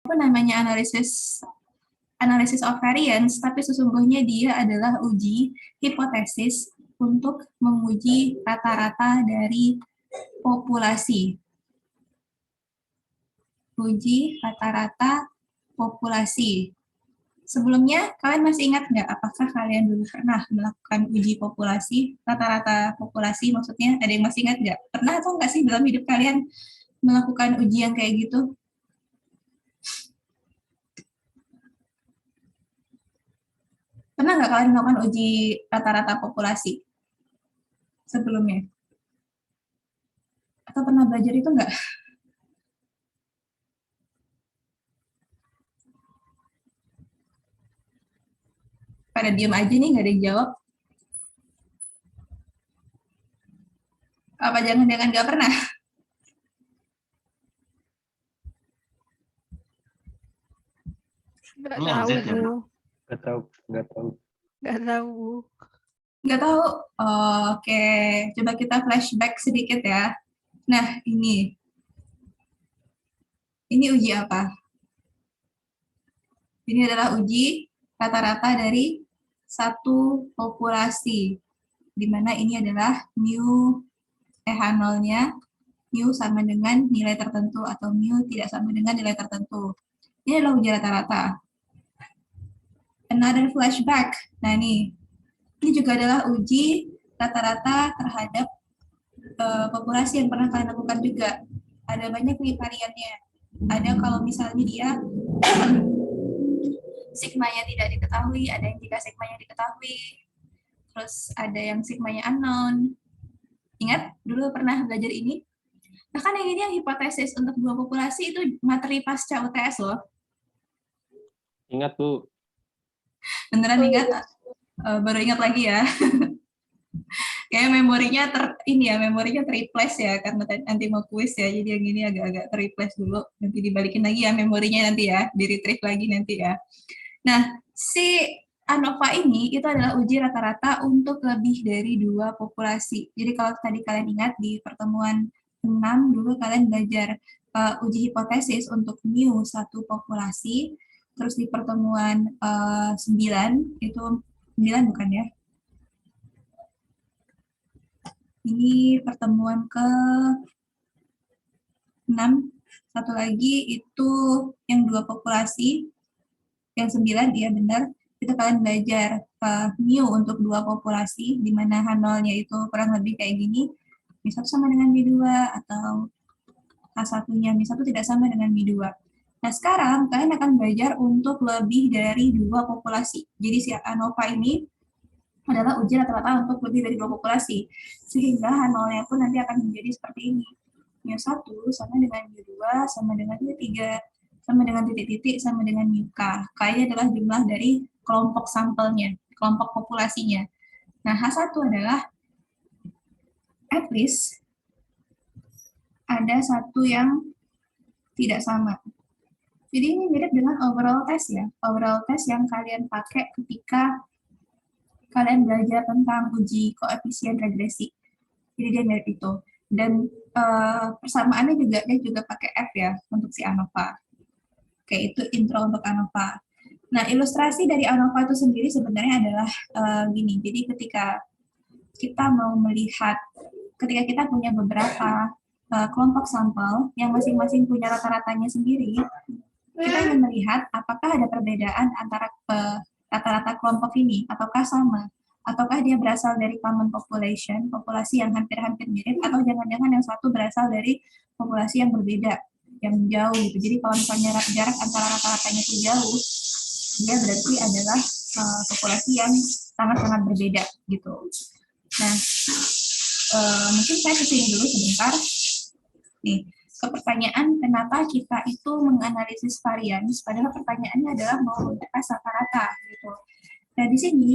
apa namanya analisis of variance, tapi sesungguhnya dia adalah uji hipotesis untuk menguji rata-rata dari populasi. Uji rata-rata populasi. Sebelumnya, kalian masih ingat nggak apakah kalian dulu pernah melakukan uji populasi, rata-rata populasi maksudnya? Ada yang masih ingat nggak? Pernah atau nggak sih dalam hidup kalian melakukan uji yang kayak gitu? Pernah nggak kalian melakukan uji rata-rata populasi sebelumnya? Atau pernah belajar itu nggak? Pada diem aja nih, nggak ada yang jawab. Apa jangan-jangan nggak pernah? Nggak tahu, Bu. Nggak tahu. Nggak tahu. Nggak tahu? Oke, coba kita flashback sedikit ya. Nah, ini uji apa? Ini adalah uji rata-rata dari satu populasi, di mana ini adalah mu H0-nya, mu sama dengan nilai tertentu atau mu tidak sama dengan nilai tertentu. Ini adalah uji rata-rata. Another flashback. Nah, ini juga adalah uji rata-rata terhadap populasi yang pernah kalian lakukan juga. Ada banyak nih variannya. Ada kalau misalnya dia sigmanya tidak diketahui, ada yang jika sigmanya diketahui, terus ada yang sigmanya unknown. Ingat dulu pernah belajar ini? Nah kan yang ini yang hipotesis untuk dua populasi itu materi pasca UTS loh. Ingat, Bu. Beneran ingat? Baru ingat lagi ya. Kayak memorinya memorinya terreplace ya karena nanti mau kuis ya, jadi yang ini agak-agak terreplace dulu, nanti dibalikin lagi ya memorinya nanti ya, di retrieve lagi nanti ya. Nah, si ANOVA ini itu adalah uji rata-rata untuk lebih dari dua populasi. Jadi kalau tadi kalian ingat di pertemuan 6 dulu kalian belajar uji hipotesis untuk mu satu populasi, terus di pertemuan 9 itu 9 bukan ya? Ini pertemuan ke 6, satu lagi itu yang dua populasi, yang 9, iya benar, itu kalian belajar mu untuk dua populasi, di mana H0-nya itu kurang lebih kayak gini, Mi1 sama dengan Mi2, atau H1-nya Mi1 tidak sama dengan Mi2. Nah sekarang kalian akan belajar untuk lebih dari dua populasi. Jadi si ANOVA ini adalah uji rata-rata untuk lebih dari dua populasi. Sehingga H0-nya pun nanti akan menjadi seperti ini. Mu1 sama dengan Mu2 sama dengan Mu3 sama dengan titik-titik sama dengan Mu K. K-nya adalah jumlah dari kelompok sampelnya, kelompok populasinya. Nah, H1 adalah at least ada satu yang tidak sama. Jadi ini mirip dengan overall test ya. Overall test yang kalian pakai ketika kalian belajar tentang uji koefisien regresi. Jadi dia mirip itu. Dan persamaannya juga dia juga pakai F ya untuk si ANOVA. Oke, itu intro untuk ANOVA. Nah, ilustrasi dari ANOVA itu sendiri sebenarnya adalah gini. Jadi ketika kita mau melihat, ketika kita punya beberapa kelompok sampel yang masing-masing punya rata-ratanya sendiri, kita ingin melihat apakah ada perbedaan antara rata-rata kelompok ini, ataukah sama, ataukah dia berasal dari common population, populasi yang hampir-hampir mirip, atau jangan-jangan yang satu berasal dari populasi yang berbeda, yang jauh gitu. Jadi kalau misalnya jarak antara rata-ratanya itu jauh, dia berarti adalah populasi yang sangat-sangat berbeda gitu. Nah, mungkin saya kesini dulu sebentar. Nih, ke pertanyaan kenapa kita itu menganalisis varians, padahal pertanyaannya adalah mau membahas rata-rata gitu. Nah, di sini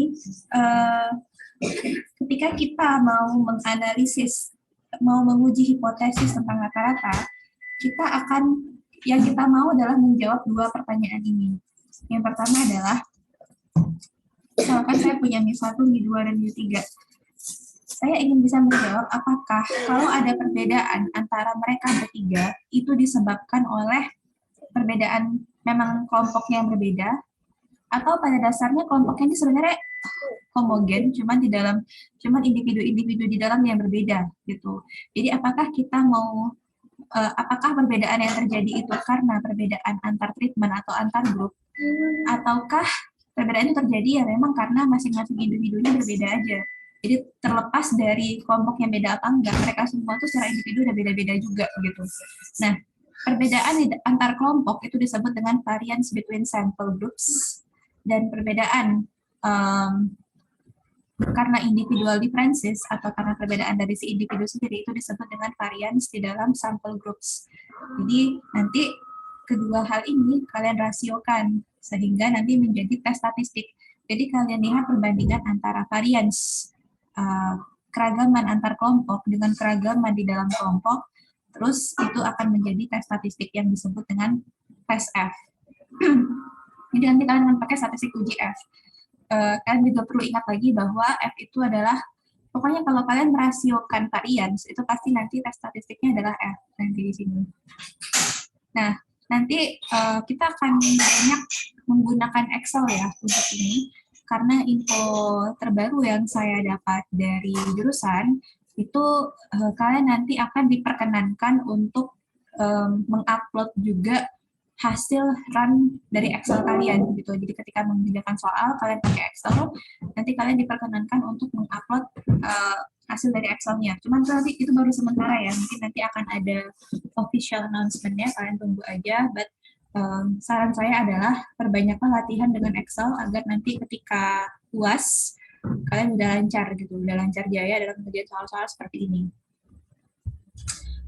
ketika kita mau menganalisis, mau menguji hipotesis tentang rata-rata, kita akan, yang kita mau adalah menjawab dua pertanyaan ini. Yang pertama adalah, misalkan saya punya Mi1, Mi2, dan Mi3. Saya ingin bisa menjawab apakah kalau ada perbedaan antara mereka bertiga, itu disebabkan oleh perbedaan memang kelompoknya yang berbeda, atau pada dasarnya kelompoknya ini sebenarnya homogen, cuman individu-individu di dalamnya yang berbeda gitu. Jadi apakah perbedaan yang terjadi itu karena perbedaan antar treatment atau antar grup, ataukah perbedaan itu terjadi ya memang karena masing-masing individunya berbeda aja. Jadi terlepas dari kelompok yang beda apa enggak, mereka semua tuh secara individu udah beda-beda juga gitu. Nah, perbedaan antar kelompok itu disebut dengan variance between sample groups, dan perbedaan karena individual differences atau karena perbedaan dari si individu sendiri itu disebut dengan variance di dalam sample groups. Jadi nanti kedua hal ini kalian rasiokan sehingga nanti menjadi tes statistik. Jadi kalian lihat perbandingan antara variance keragaman antar kelompok dengan keragaman di dalam kelompok, terus itu akan menjadi tes statistik yang disebut dengan tes F. Jadi nanti kalian akan pakai statistik uji F. Kalian juga perlu ingat lagi bahwa F itu adalah, pokoknya kalau kalian merasiokan variance, itu pasti nanti tes statistiknya adalah F nanti di sini. Nah, nanti kita akan banyak menggunakan Excel ya untuk ini, karena info terbaru yang saya dapat dari jurusan, itu kalian nanti akan diperkenankan untuk mengupload juga hasil run dari Excel kalian gitu. Jadi ketika mengerjakan soal kalian pakai Excel, nanti kalian diperkenankan untuk mengupload hasil dari Excel-nya. Cuman nanti itu baru sementara ya. Mungkin nanti akan ada official announcement-nya, kalian tunggu aja. But saran saya adalah perbanyaklah latihan dengan Excel agar nanti ketika UAS kalian udah lancar gitu, udah lancar jaya dalam mengerjakan soal-soal seperti ini.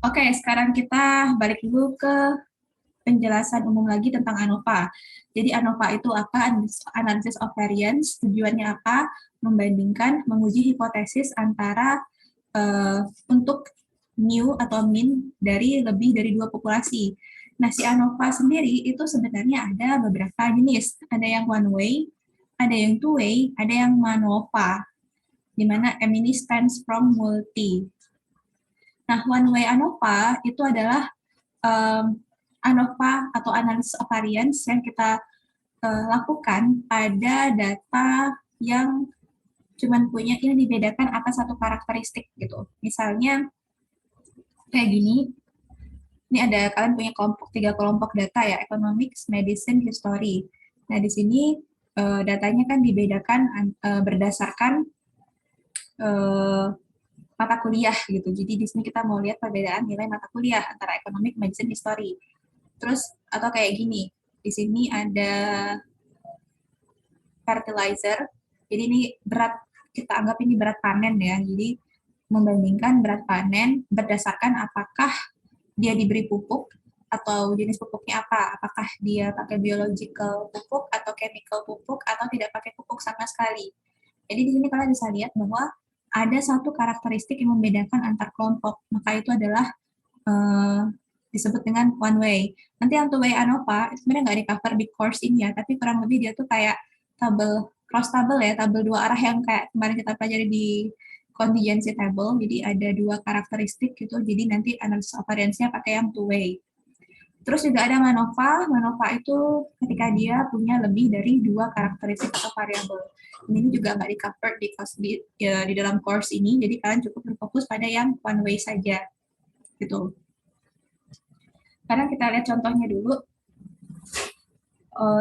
Oke, sekarang kita balik dulu ke penjelasan umum lagi tentang ANOVA. Jadi ANOVA itu apa? Analysis of variance. Tujuannya apa? Membandingkan, menguji hipotesis antara untuk mu atau min dari lebih dari dua populasi. Nah, si ANOVA sendiri itu sebenarnya ada beberapa jenis. Ada yang one way, ada yang two way, ada yang MANOVA, di mana M ini stands from multi. Nah, one way ANOVA itu adalah ANOVA atau analysis of variance yang kita lakukan pada data yang cuman punya, ini dibedakan atas satu karakteristik gitu. Misalnya kayak gini, ini ada kalian punya tiga kelompok data ya, economics, medicine, history. Nah di sini datanya kan dibedakan berdasarkan mata kuliah gitu. Jadi di sini kita mau lihat perbedaan nilai mata kuliah antara economic, medicine, history. Terus atau kayak gini, di sini ada fertilizer. Jadi ini berat, kita anggap ini berat panen ya. Jadi membandingkan berat panen berdasarkan apakah dia diberi pupuk atau jenis pupuknya apa. Apakah dia pakai biological pupuk atau chemical pupuk atau tidak pakai pupuk sama sekali. Jadi di sini kalian bisa lihat bahwa ada satu karakteristik yang membedakan antar kelompok. Maka itu adalah disebut dengan one way. Nanti yang two way ANOVA sebenarnya nggak di-cover di course ini ya, tapi kurang lebih dia tuh kayak cross table ya, tabel dua arah yang kayak kemarin kita pelajari di contingency table. Jadi ada dua karakteristik gitu, jadi nanti analysis of variance-nya pakai yang two way. Terus juga ada MANOVA. MANOVA itu ketika dia punya lebih dari dua karakteristik atau variabel. Ini juga nggak di-cover di dalam course ini, jadi kalian cukup berfokus pada yang one way saja gitu. Sekarang kita lihat contohnya dulu.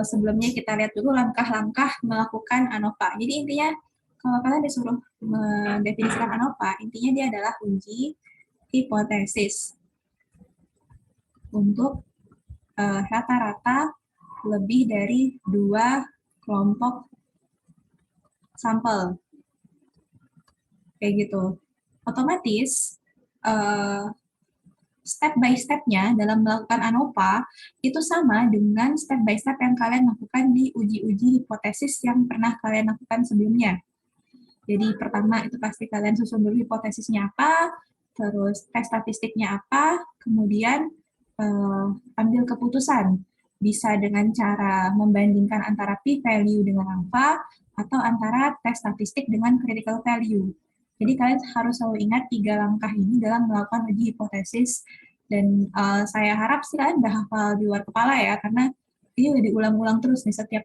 Sebelumnya kita lihat dulu langkah-langkah melakukan ANOVA. Jadi intinya, kalau kalian disuruh mendefinisikan ANOVA, intinya dia adalah uji hipotesis untuk rata-rata lebih dari dua kelompok sampel. Kayak gitu. Otomatis, step by step-nya dalam melakukan ANOVA itu sama dengan step by step yang kalian lakukan di uji-uji hipotesis yang pernah kalian lakukan sebelumnya. Jadi pertama itu pasti kalian susun dulu hipotesisnya apa, terus tes statistiknya apa, kemudian ambil keputusan. Bisa dengan cara membandingkan antara p-value dengan alpha, atau antara tes statistik dengan critical value. Jadi kalian harus selalu ingat 3 langkah ini dalam melakukan uji hipotesis, dan saya harap sih kalian udah hafal di luar kepala ya, karena ini udah diulang-ulang terus di setiap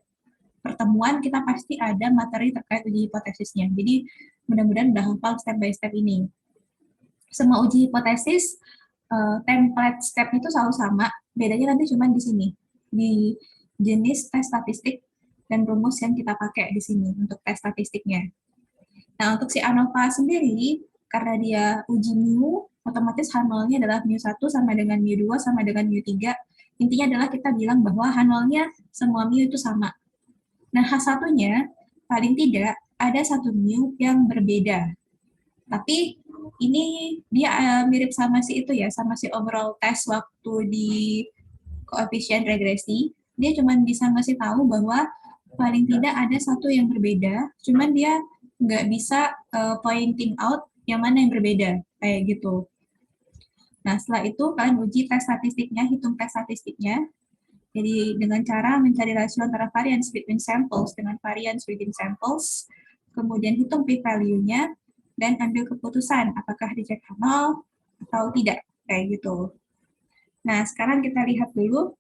pertemuan kita pasti ada materi terkait uji hipotesisnya. Jadi mudah-mudahan udah hafal step by step ini. Semua uji hipotesis template step itu selalu sama, bedanya nanti cuma di sini, di jenis tes statistik dan rumus yang kita pakai di sini untuk tes statistiknya. Nah, untuk si ANOVA sendiri, karena dia uji mu, otomatis Hanolnya adalah mu1 sama dengan mu2 sama dengan mu3. Intinya adalah kita bilang bahwa Hanolnya semua mu itu sama. Nah, H1-nya paling tidak ada satu mu yang berbeda. Tapi ini dia mirip sama si itu ya, sama si overall test waktu di koefisien regresi. Dia cuma bisa ngasih tahu bahwa paling tidak ada satu yang berbeda, cuman dia nggak bisa pointing out yang mana yang berbeda, kayak gitu. Nah, setelah itu kalian uji tes statistiknya, hitung tes statistiknya. Jadi dengan cara mencari rasio antara variance between samples dengan variance within samples, kemudian hitung p-value-nya, dan ambil keputusan apakah dicek Hanol atau tidak, kayak gitu. Nah, sekarang kita lihat dulu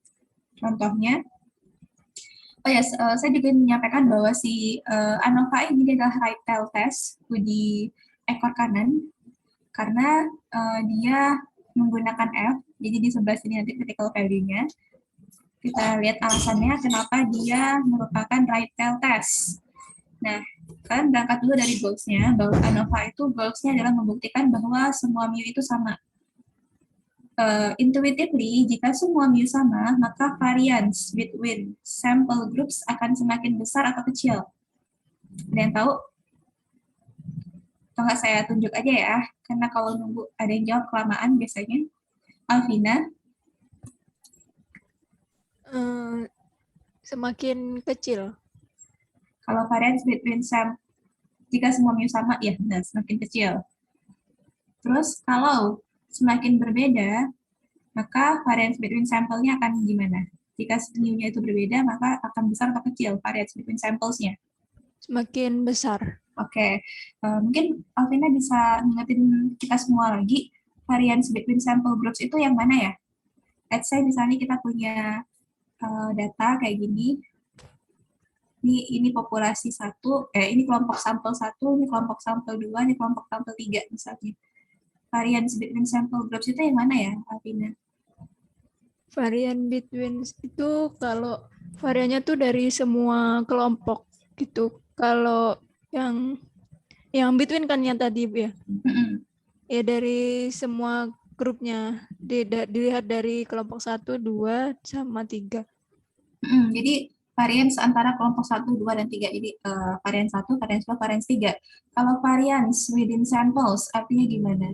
contohnya. Oh ya, saya juga menyampaikan bahwa si ANOVA ini adalah right tail test uji ekor kanan, karena dia menggunakan F, jadi di sebelah sini nanti critical value-nya. Kita lihat alasannya kenapa dia merupakan right tail test. Nah, kalian berangkat dulu dari goals-nya, bahwa ANOVA itu goals-nya adalah membuktikan bahwa semua mu itu sama. Intuitively, jika semua mu sama, maka variance between sample groups akan semakin besar atau kecil. Ada yang tahu? Atau nggak saya tunjuk aja ya, karena kalau nunggu ada yang jawab kelamaan biasanya. Alvina? Semakin kecil. Kalau variance between jika semua mu sama, ya benar, semakin kecil. Terus kalau semakin berbeda, maka variance between sampel-nya akan gimana? Jika mu-nya itu berbeda, maka akan besar atau kecil variance between samples-nya? Semakin besar. Oke. Mungkin Alvina bisa ngingetin kita semua lagi, variance between sample groups itu yang mana ya? Let's say misalnya kita punya data kayak gini, ini populasi ini kelompok sampel 1, ini kelompok sampel 2, ini kelompok sampel 3 misalnya. Variance between sample groups itu yang mana ya, Alvina? Varian between itu kalau variannya tuh dari semua kelompok gitu. Kalau yang between kan yang tadi ya. Ya dari semua grupnya dilihat dari kelompok 1, 2 sama 3. Jadi variance antara kelompok 1, 2, dan 3. Jadi variance 1, variance 2, variance 3. Kalau variance within samples artinya gimana?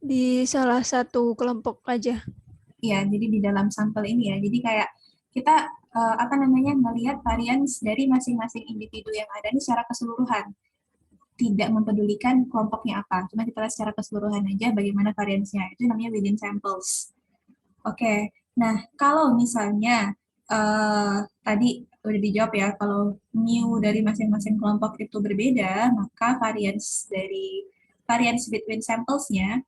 Di salah satu kelompok aja. Ya, jadi di dalam sampel ini ya. Jadi kayak kita melihat variance dari masing-masing individu yang ada ini secara keseluruhan. Tidak mempedulikan kelompoknya apa. Cuma kita lihat secara keseluruhan aja bagaimana variance-nya. Itu namanya within samples. Oke. Nah, kalau misalnya tadi udah dijawab ya, kalau mu dari masing-masing kelompok itu berbeda, maka variance between samples-nya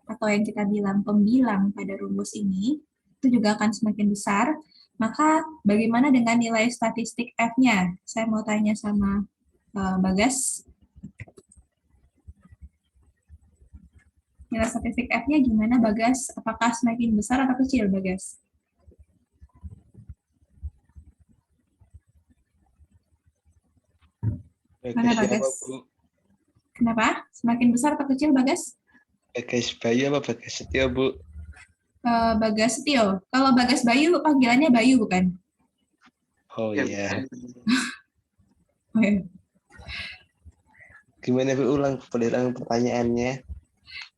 atau yang kita bilang pembilang pada rumus ini, itu juga akan semakin besar. Maka bagaimana dengan nilai statistik F-nya? Saya mau tanya sama Bagas. Nilai statistik F-nya gimana, Bagas? Apakah semakin besar atau kecil, Bagas? Mana, Bagas? Kenapa? Semakin besar atau kecil, Bagas? Bagas Bayu apa Bagas Setio, Bu? Bagas Setio. Kalau Bagas Bayu, panggilannya Bayu, bukan? Oh iya. Okay. Gimana Bu, ulang pertanyaannya?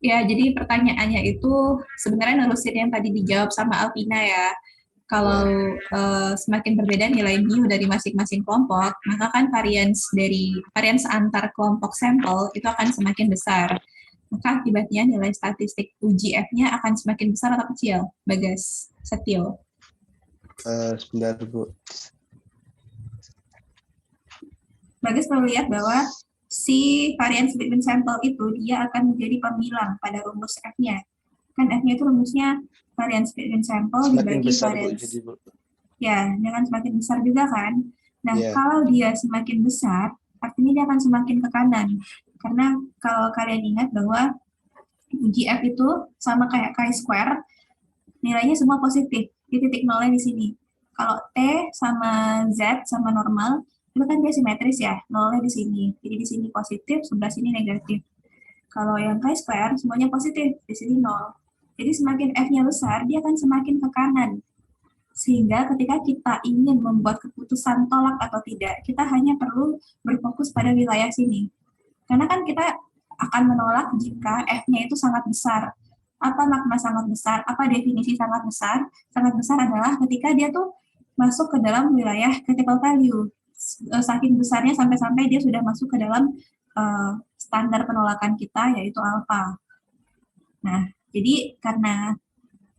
Ya, jadi pertanyaannya itu sebenarnya nerusin yang tadi dijawab sama Alvina ya. Kalau semakin berbeda nilai mu dari masing-masing kelompok, maka kan variance antar kelompok sampel itu akan semakin besar. Maka akibatnya nilai statistik uji F-nya akan semakin besar atau kecil, Bagas Setio? Sebentar, Bu. Bagas perlu lihat bahwa si variance between sample itu dia akan menjadi pembilang pada rumus F-nya. Kan F-nya itu rumusnya variance between sample Semakin dibagi besar, variance. Bu, jadi, Bu. Ya, dia akan semakin besar juga kan. Nah, Iya. kalau dia semakin besar, artinya dia akan semakin ke kanan. Karena kalau kalian ingat bahwa uji F itu sama kayak chi-square, nilainya semua positif. Di titik nolnya di sini. Kalau T sama Z sama normal, itu kan dia simetris ya, nolnya di sini. Jadi di sini positif, sebelah sini negatif. Kalau yang chi-square, semuanya positif, di sini nol. Jadi semakin F-nya besar, dia akan semakin ke kanan. Sehingga ketika kita ingin membuat keputusan tolak atau tidak, kita hanya perlu berfokus pada wilayah sini. Karena kan kita akan menolak jika F-nya itu sangat besar. Apa makna sangat besar? Apa definisi sangat besar? Sangat besar adalah ketika dia tuh masuk ke dalam wilayah critical value. Saking besarnya sampai-sampai dia sudah masuk ke dalam standar penolakan kita, yaitu alfa. Nah, jadi karena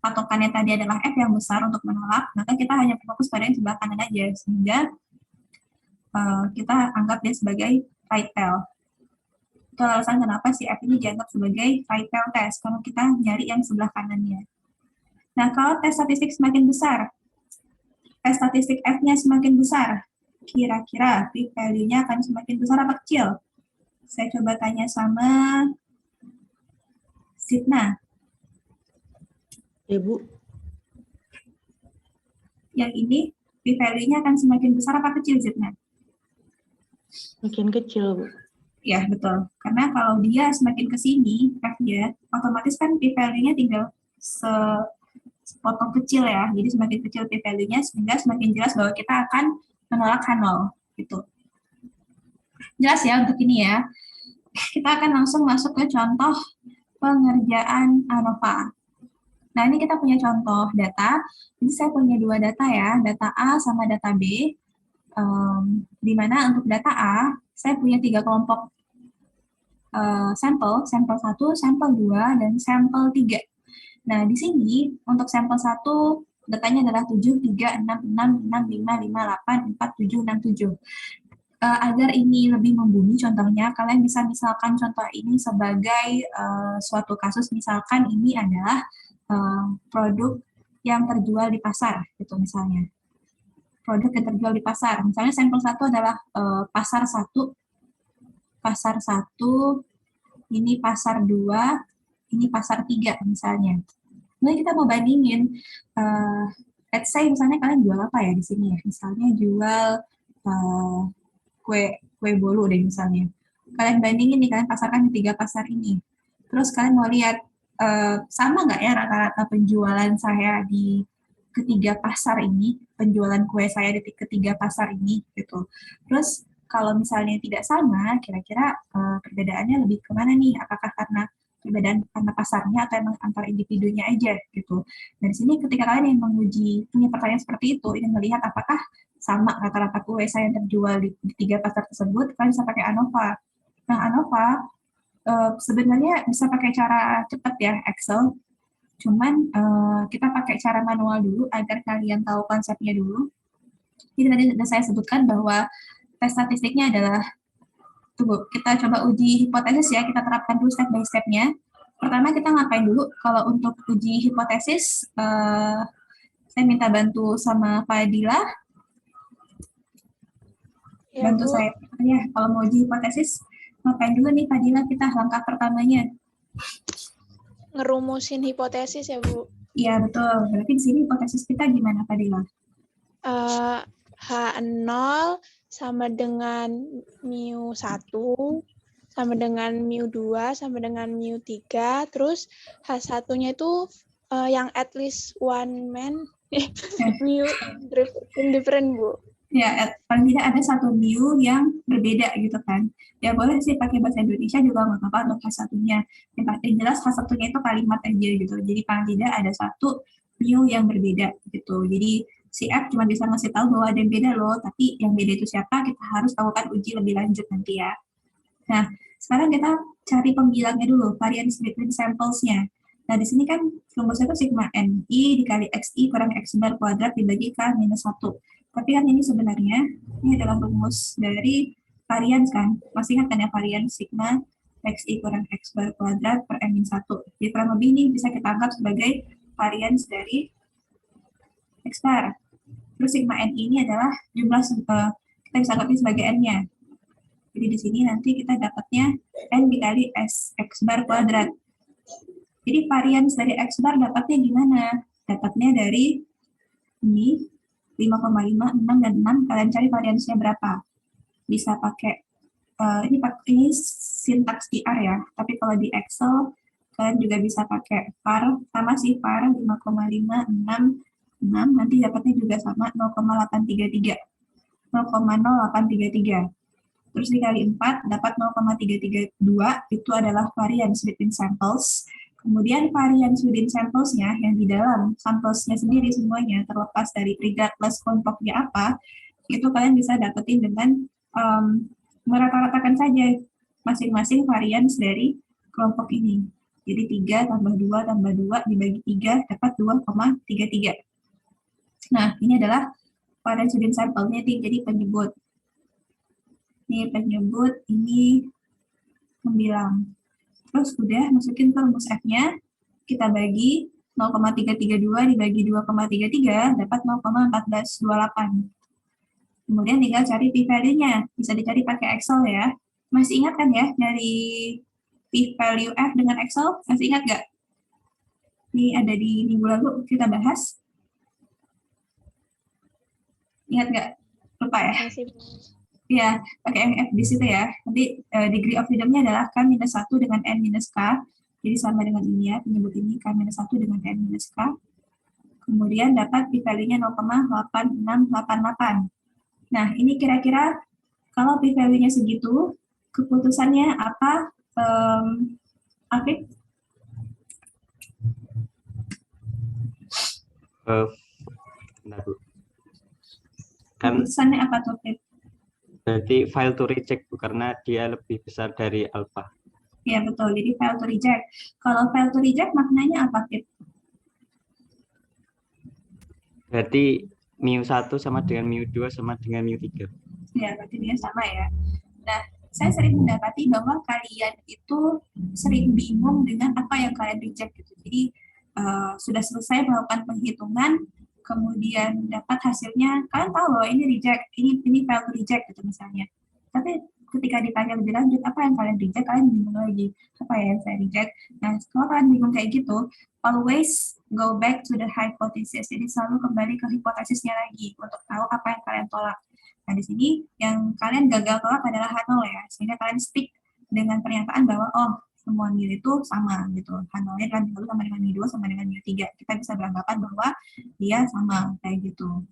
patokannya tadi adalah F yang besar untuk menolak, maka kita hanya fokus pada yang sebelah kanan aja, sehingga kita anggap dia sebagai right tail. Itu alasan kenapa si F ini dianggap sebagai right tail test, karena kita nyari yang sebelah kanannya. Nah, kalau tes statistik semakin besar, tes statistik F-nya semakin besar, kira-kira p-value-nya akan semakin besar apa kecil? Saya coba tanya sama Sidna. Ya, Bu. Yang ini p-value-nya akan semakin besar apa kecil, Sidna? Makin kecil, Bu. Ya, betul. Karena kalau dia semakin ke sini, F-nya, otomatis kan p-value-nya tinggal sepotong kecil ya. Jadi semakin kecil p-value-nya, sehingga semakin jelas bahwa kita akan menolak H0. Gitu. Jelas ya untuk ini ya. Kita akan langsung masuk ke contoh pengerjaan ANOVA. Nah, ini kita punya contoh data. Jadi saya punya dua data ya, data A sama data B. Di mana untuk data A, saya punya 3 kelompok sampel 1, sampel 2, dan sampel 3. Nah, di sini untuk sampel 1, datanya adalah 7, 3, 6, 6, 6, 5, 5, 8, 4, 7, 6, 7. Agar ini lebih membumi contohnya, kalian bisa misalkan contoh ini sebagai suatu kasus, misalkan ini adalah produk yang terjual di pasar, gitu misalnya. Produk yang terjual di pasar. Misalnya sampel 1 adalah pasar 1, ini pasar 2, ini pasar 3 misalnya. Nah, kita mau bandingin, let's say misalnya kalian jual apa ya di sini ya? Misalnya jual kue bolu deh misalnya. Kalian bandingin nih, kalian pasarkan di 3 pasar ini. Terus kalian mau lihat sama nggak ya rata-rata penjualan saya di ketiga pasar ini, penjualan kue saya di ketiga pasar ini gitu. Terus kalau misalnya tidak sama, kira-kira perbedaannya lebih kemana nih? Apakah karena perbedaan karena pasarnya atau emang antar individunya aja gitu. Dari sini ketika kalian yang menguji punya pertanyaan seperti itu, ingin melihat apakah sama rata-rata kue saya yang terjual di 3 pasar tersebut, kalian bisa pakai ANOVA. Nah, ANOVA sebenarnya bisa pakai cara cepat ya, Excel. Cuman kita pakai cara manual dulu agar kalian tahu konsepnya dulu. Jadi tadi sudah saya sebutkan bahwa tes statistiknya adalah, tunggu, kita coba uji hipotesis ya, kita terapkan dulu step by step-nya. Pertama kita ngapain dulu? Kalau untuk uji hipotesis, saya minta bantu sama Fadila. Ya, Bantu Bu. saya. Ya, kalau mau uji hipotesis, ngapain dulu nih Fadila kita langkah pertamanya? Ngerumusin hipotesis ya, Bu. Iya, betul. Berarti di sini hipotesis kita gimana Fadila? H0 sama dengan mu 1, sama dengan mu 2, sama dengan mu 3, terus H1-nya itu yang at least one man, mu indifferent, Bu. Ya, paling tidak ada satu mu yang berbeda gitu kan. Ya boleh sih pakai bahasa Indonesia juga nggak apa-apa untuk H1-nya. Yang pasti jelas H1-nya itu kalimat aja gitu. Jadi paling tidak ada satu mu yang berbeda gitu. Jadi si F cuma bisa ngasih tahu bahwa ada yang beda loh, tapi yang beda itu siapa kita harus lakukan uji lebih lanjut nanti ya. Nah, sekarang kita cari pembilangnya dulu, variance between samples-nya. Nah, di sini kan rumusnya itu sigma NI dikali XI kurang X bar kuadrat dibagi K minus 1. Tapi kan ini sebenarnya, ini adalah rumus dari variance kan. Masih ingat kan ya variance sigma XI kurang X bar kuadrat per M minus 1. Jadi kurang lebih ini bisa kita anggap sebagai variance dari X bar. Terus sigma N ini adalah jumlah, kita bisa anggap ini sebagai N-nya. Jadi di sini nanti kita dapatnya N dikali X bar kuadrat. Jadi varians dari X bar dapatnya gimana? Dapatnya dari ini 5,5, 6, dan 6. Kalian cari variansnya berapa. Bisa pakai, ini sintaks TR ya. Tapi kalau di Excel, kalian juga bisa pakai var. Sama sih, var 5,5, 6, 6. Nanti dapatnya juga sama 0,833. 0,0833. Terus dikali 4 dapat 0,332, itu adalah variance within samples. Kemudian variance within samples-nya yang di dalam samples-nya sendiri semuanya, terlepas dari regardless kelompoknya apa, itu kalian bisa dapetin dengan merata-ratakan saja masing-masing variance dari kelompok ini. Jadi 3 tambah 2 tambah 2 dibagi 3 dapat 2,33. Nah, ini adalah variance within sample-nya, jadi penyebut. Ini penyebut, ini pembilang. Terus udah masukin ke rumus F-nya, kita bagi 0,332 dibagi 2,33 dapat 0,1428. Kemudian tinggal cari p-value-nya, bisa dicari pakai Excel ya. Masih ingat kan ya dari p-value F dengan Excel? Masih ingat nggak? Ini ada di minggu lalu kita bahas. Ingat nggak? Lupa ya? Ya, pakai MF di situ ya. Nanti degree of freedom-nya adalah K-1 dengan N-K. Jadi sama dengan ini ya, penyebut ini K-1 dengan N-K. Kemudian dapat p-value-nya 0,8688. Nah, ini kira-kira kalau p-value-nya segitu, keputusannya apa, Afif? Kan Keputusannya apa tuh, Afif? berarti file to reject, Bu, karena dia lebih besar dari alpha. Ya, betul. Jadi file to reject. Kalau file to reject maknanya apa, Afif? Berarti mu1 sama dengan mu2 sama dengan mu3. Ya, berarti dia sama ya. Nah, saya sering mendapati bahwa kalian itu sering bingung dengan apa yang kalian reject gitu. Jadi sudah selesai melakukan penghitungan, kemudian dapat hasilnya, kalian tahu loh ini reject, ini file to reject gitu misalnya. Tapi ketika ditanya lebih lanjut apa yang kalian reject, kalian bingung lagi apa ya yang saya reject. Nah, kalau kalian bingung kayak gitu, always go back to the hypothesis. Jadi selalu kembali ke hipotesisnya lagi untuk tahu apa yang kalian tolak. Nah, di sini yang kalian gagal tolak adalah H0 ya, sehingga kalian stick dengan pernyataan bahwa oh, semua mu itu sama gitu. H0-nya kan sama dengan mu2 sama dengan mu3. Kita bisa beranggapan bahwa dia sama kayak gitu.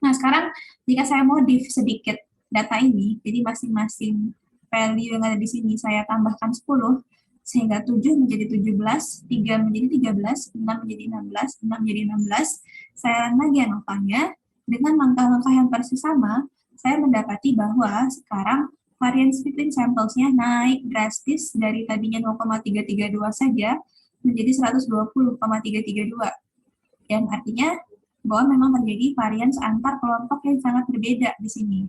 Nah, sekarang jika saya modif sedikit data ini, jadi masing-masing value yang ada di sini saya tambahkan 10, sehingga 7 menjadi 17, 3 menjadi 13, 6 menjadi 16, 6 menjadi 16. Saya lagi ANOVA-nya, dengan langkah-langkah yang persis sama, saya mendapati bahwa sekarang variance between samples-nya naik drastis dari tadinya 0,332 saja menjadi 120,332. Yang artinya bahwa memang terjadi variance antar kelompok yang sangat berbeda di sini.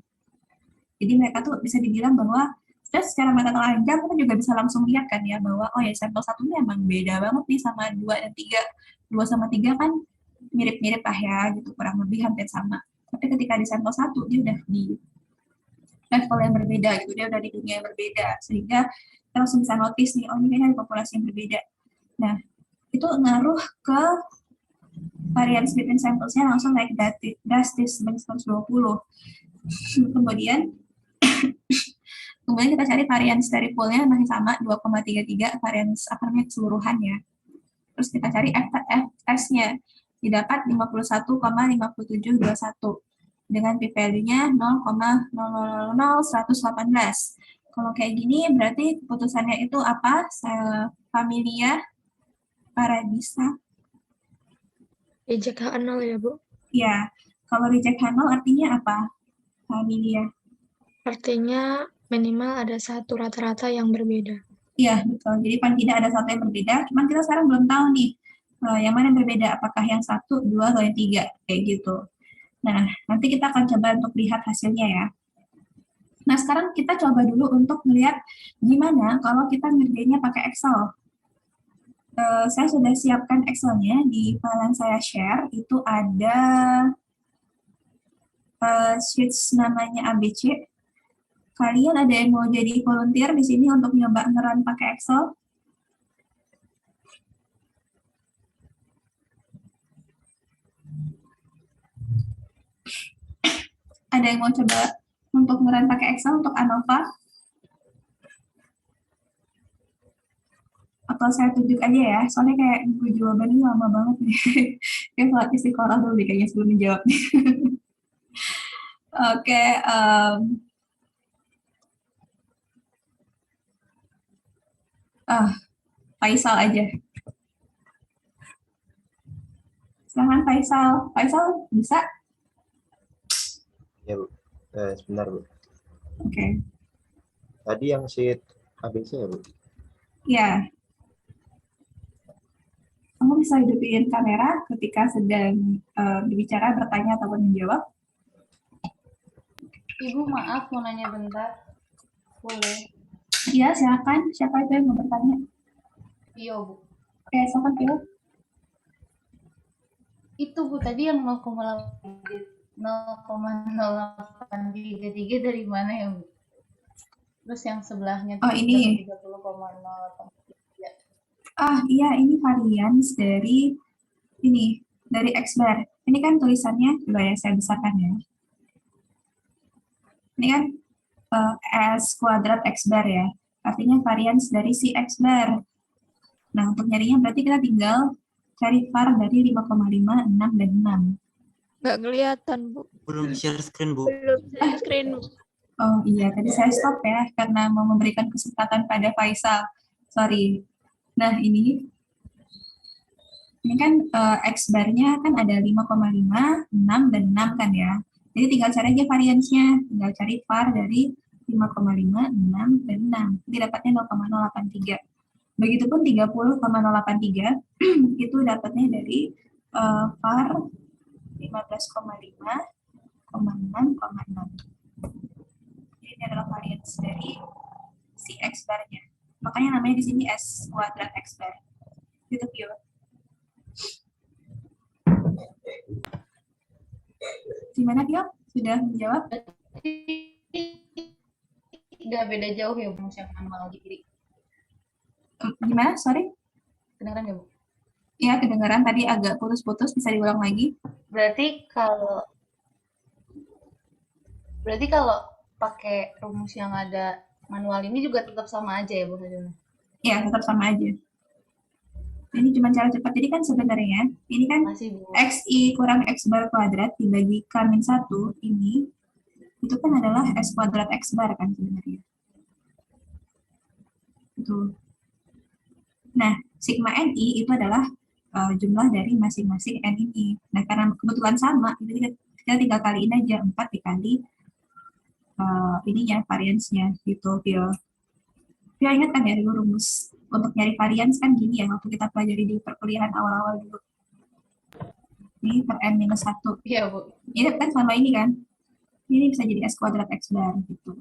Jadi mereka tuh bisa dibilang bahwa secara mata telanjang kita juga bisa langsung lihat kan ya bahwa oh ya sampel satunya emang beda banget nih sama 2 dan 3. 2 sama 3 kan mirip-mirip lah ya gitu, kurang lebih hampir sama. Tapi ketika di sampel 1 dia udah di level yang berbeda gitu, dia udah di dunia yang berbeda, sehingga kita langsung bisa notice nih, oh ini kayaknya ada populasi yang berbeda. Nah, itu ngaruh ke variance between samples-nya langsung naik drastis sebanyak 120. Kemudian kita cari variance dari poolnya masih sama 2,33 variance apa namanya keseluruhannya. Terus kita cari F-test-nya didapat 51,5721 dengan p-value-nya 0,000118. Kalau kayak gini berarti keputusannya itu apa? Familia Paradisa. Reject H0 ya, Bu? Ya, kalau reject H0 artinya apa? Familia. Artinya minimal ada satu rata-rata yang berbeda. Iya, betul. Jadi paling tidak ada satu yang berbeda, cuman kita sekarang belum tahu nih yang mana yang berbeda, apakah yang 1, 2, atau yang 3, kayak gitu. Nah, nanti kita akan coba untuk lihat hasilnya ya. Nah, sekarang kita coba dulu untuk melihat gimana kalau kita ngerjainnya pakai Excel. Saya sudah siapkan Excel-nya di file yang saya share, itu ada sheets namanya ABC. Kalian ada yang mau jadi volunteer di sini untuk nyoba ngeran pakai Excel? Ada yang mau coba untuk ngeran pakai Excel untuk ANOVA? Atau saya tunjuk aja ya, soalnya kayak gue jawabannya lama banget nih. Kayak pelatih istiqoroh dulu deh kayaknya sebelum menjawab. Oke, Faisal aja. Silahkan Faisal. Faisal bisa? Ya, Bu. Sebentar, Bu. Oke. Tadi yang sheet ABC ya, Bu? Ya. Kamu bisa hidupin kamera ketika sedang berbicara, bertanya, ataupun menjawab. Ibu, maaf mau nanya bentar. Boleh? Iya, silakan. Siapa itu yang mau bertanya? Iya, Bu. Oke, silakan, Pio. Itu, Bu, tadi yang 0,0833 dari mana ya, Bu? Terus yang sebelahnya Oh, ini. 30,0833. Iya, ini varians dari X-bar. Ini kan tulisannya, coba ya saya besarkan ya. Ini kan S kuadrat X-bar ya. Artinya varians dari si X-bar. Nah, untuk nyarinya berarti kita tinggal cari var dari 5,5, 6, dan 6. Nggak kelihatan, Bu. Belum share screen, Bu. Belum share screen. Oh iya, tadi saya stop ya, karena mau memberikan kesempatan pada Faisal. Sorry. Nah, ini kan X-bar-nya kan ada 5,5, 6, dan 6 kan ya. Jadi tinggal cari aja variansnya. Tinggal cari var dari 5,5, 6, dan 6. Jadi dapatnya 0,083. Begitupun 30,083 itu dapatnya dari var 15,5, 6,6. Jadi ini adalah varians dari si X-bar-nya. Makanya namanya di sini S kuadrat X-bar. Gitu, Pio. Gimana, Pio? Sudah menjawab? Nggak beda jauh ya, Bu, yang manual di kiri. Gimana? Sorry? Kedengeran ya, Bu? Iya, kedengaran. Tadi agak putus-putus. Bisa diulang lagi? Berarti kalau pakai rumus yang ada manual ini juga tetap sama aja ya, Bu? Iya, tetap sama aja. Ini cuma cara cepat. Jadi kan sebenarnya ini kan Masih, Bu. XI kurang X bar kuadrat dibagi K-1 ini itu kan adalah S kuadrat X bar kan sebenarnya. Itu. Nah, sigma NI itu adalah jumlah dari masing-masing N ini. Nah, karena kebetulan sama, jadi kita tinggal kaliin aja 4 dikali ininya, variansnya gitu, Pio. Pio ingat kan ya dulu rumus untuk nyari varians kan gini ya, waktu kita pelajari di perkuliahan awal-awal dulu. Ini per N-1. Iya, Bu. Ini kan sama ini kan. Ini bisa jadi S kuadrat X bar gitu.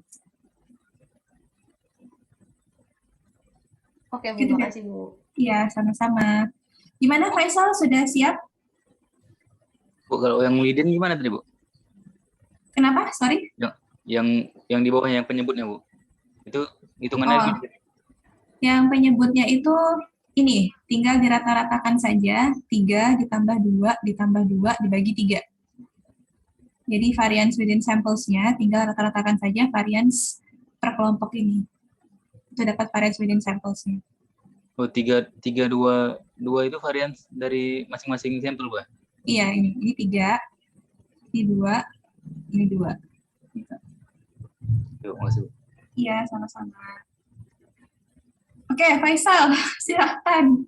Oke, Bu. Gitu, Makasih, Bu. Iya, sama-sama. Gimana Faisal, sudah siap? Bu, kalau yang leading gimana tadi, Bu? Kenapa? Sorry. Yang di bawahnya yang penyebutnya, Bu. Itu hitungannya gitu. Yang penyebutnya itu ini, tinggal dirata-ratakan saja, 3 ditambah 2 ditambah 2 dibagi 3. Jadi variance within samples-nya tinggal rata-ratakan saja variance per kelompok ini. Itu dapat variance within samples-nya. Oh, 3, 2 itu varians dari masing-masing sampel, Bu? Iya, ini 3, ini 2, ini 2. Gitu. Yuk, makasih, Bu. Iya, sama-sama. Oke, Faisal, silakan.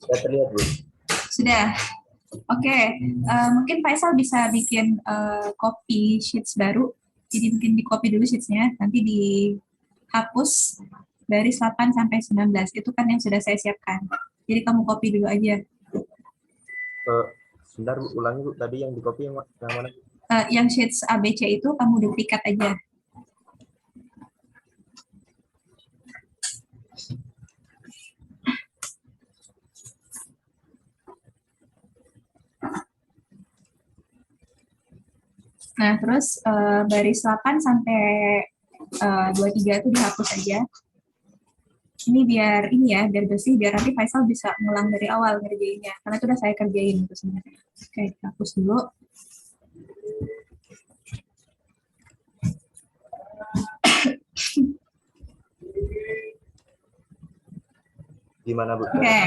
Sudah terlihat, Bu? Sudah. Oke, mungkin Faisal bisa bikin copy sheets baru. Jadi mungkin di copy dulu sheets-nya, nanti dihapus dari 8 sampai 19. Itu kan yang sudah saya siapkan. Jadi kamu copy dulu aja. Sebentar, Bu, ulangi, Bu. Tadi yang di copy yang mana? Yang sheets ABC itu kamu duplikat aja. Nah, terus baris 8 sampai 23 itu dihapus aja. Ini biar biar bersih, biar nanti Faisal bisa ngulang dari awal ngerjainnya. Karena itu udah saya kerjain itu sebenarnya. Oke, hapus dulu. Gimana, Bu? Oke.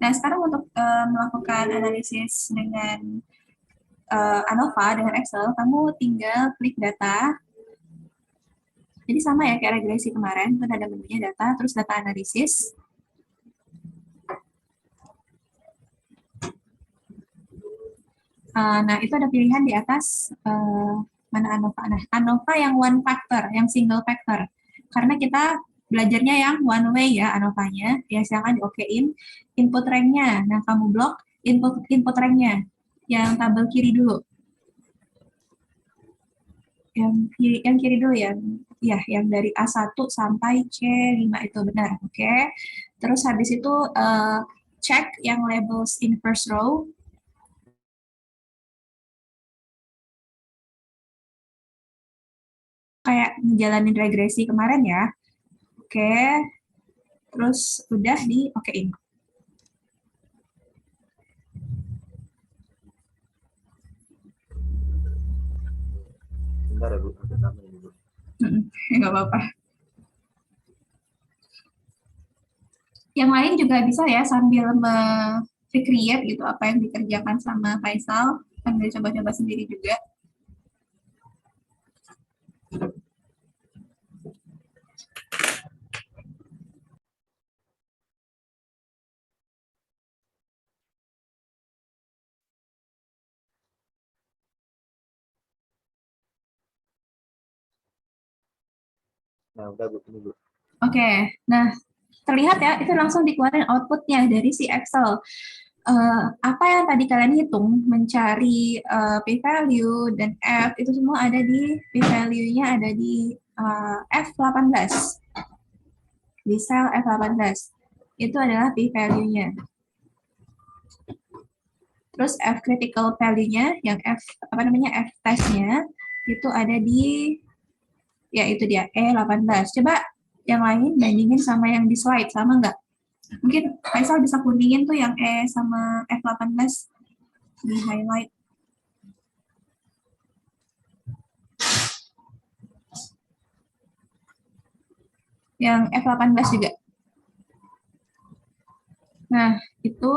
Nah, sekarang untuk melakukan analisis dengan ANOVA dengan Excel, kamu tinggal klik data. Jadi sama ya kayak regresi kemarin, kan ada menunya data, terus data analisis. Nah, itu ada pilihan di atas mana ANOVA. Nah, ANOVA yang one factor, yang single factor. Karena kita belajarnya yang one way ya ANOVA-nya, ya silahkan di-okein. Input rank-nya, nah kamu blok input rank-nya, yang tabel kiri dulu. Yang kiri dulu yang dari A1 sampai C5 itu benar, oke. Terus habis itu cek yang labels in first row. Kayak ngejalanin regresi kemarin ya. Oke. Terus udah di-okein. Bentar ya, Bu. Ada nama ini, Bu. Nggak apa-apa. Yang lain juga bisa ya sambil recreate gitu apa yang dikerjakan sama Faisal, sambil coba-coba sendiri juga. Nah, udah, Bu. Ini, Bu. Oke, nah terlihat ya itu langsung dikeluarin outputnya dari si Excel. Apa yang tadi kalian hitung, mencari p-value dan f, itu semua ada di p-value-nya ada di F18. Di sel F18. Itu adalah p-value-nya. Terus F critical value-nya, yang F test-nya, itu ada di, ya itu dia, E18. Coba yang lain bandingin sama yang di slide, sama nggak? Mungkin Faisal bisa kuningin tuh yang E sama F18 di highlight. Yang F18 juga. Nah, itu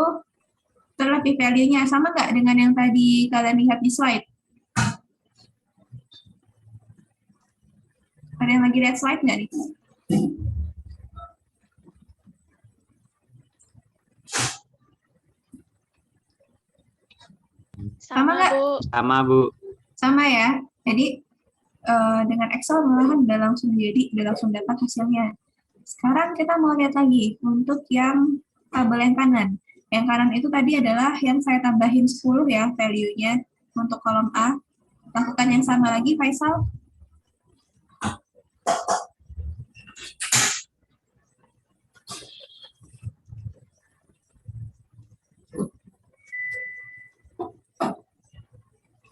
itulah p-value-nya. Sama nggak dengan yang tadi kalian lihat di slide? Ada yang lagi lihat slide nggak nih? Sama nggak? Bu. Sama, Bu. Sama ya. Jadi dengan Excel malahan udah langsung dapat hasilnya. Sekarang kita mau lihat lagi untuk yang tabel yang kanan. Yang kanan itu tadi adalah yang saya tambahin 10 ya value-nya untuk kolom A. Lakukan yang sama lagi, Faisal.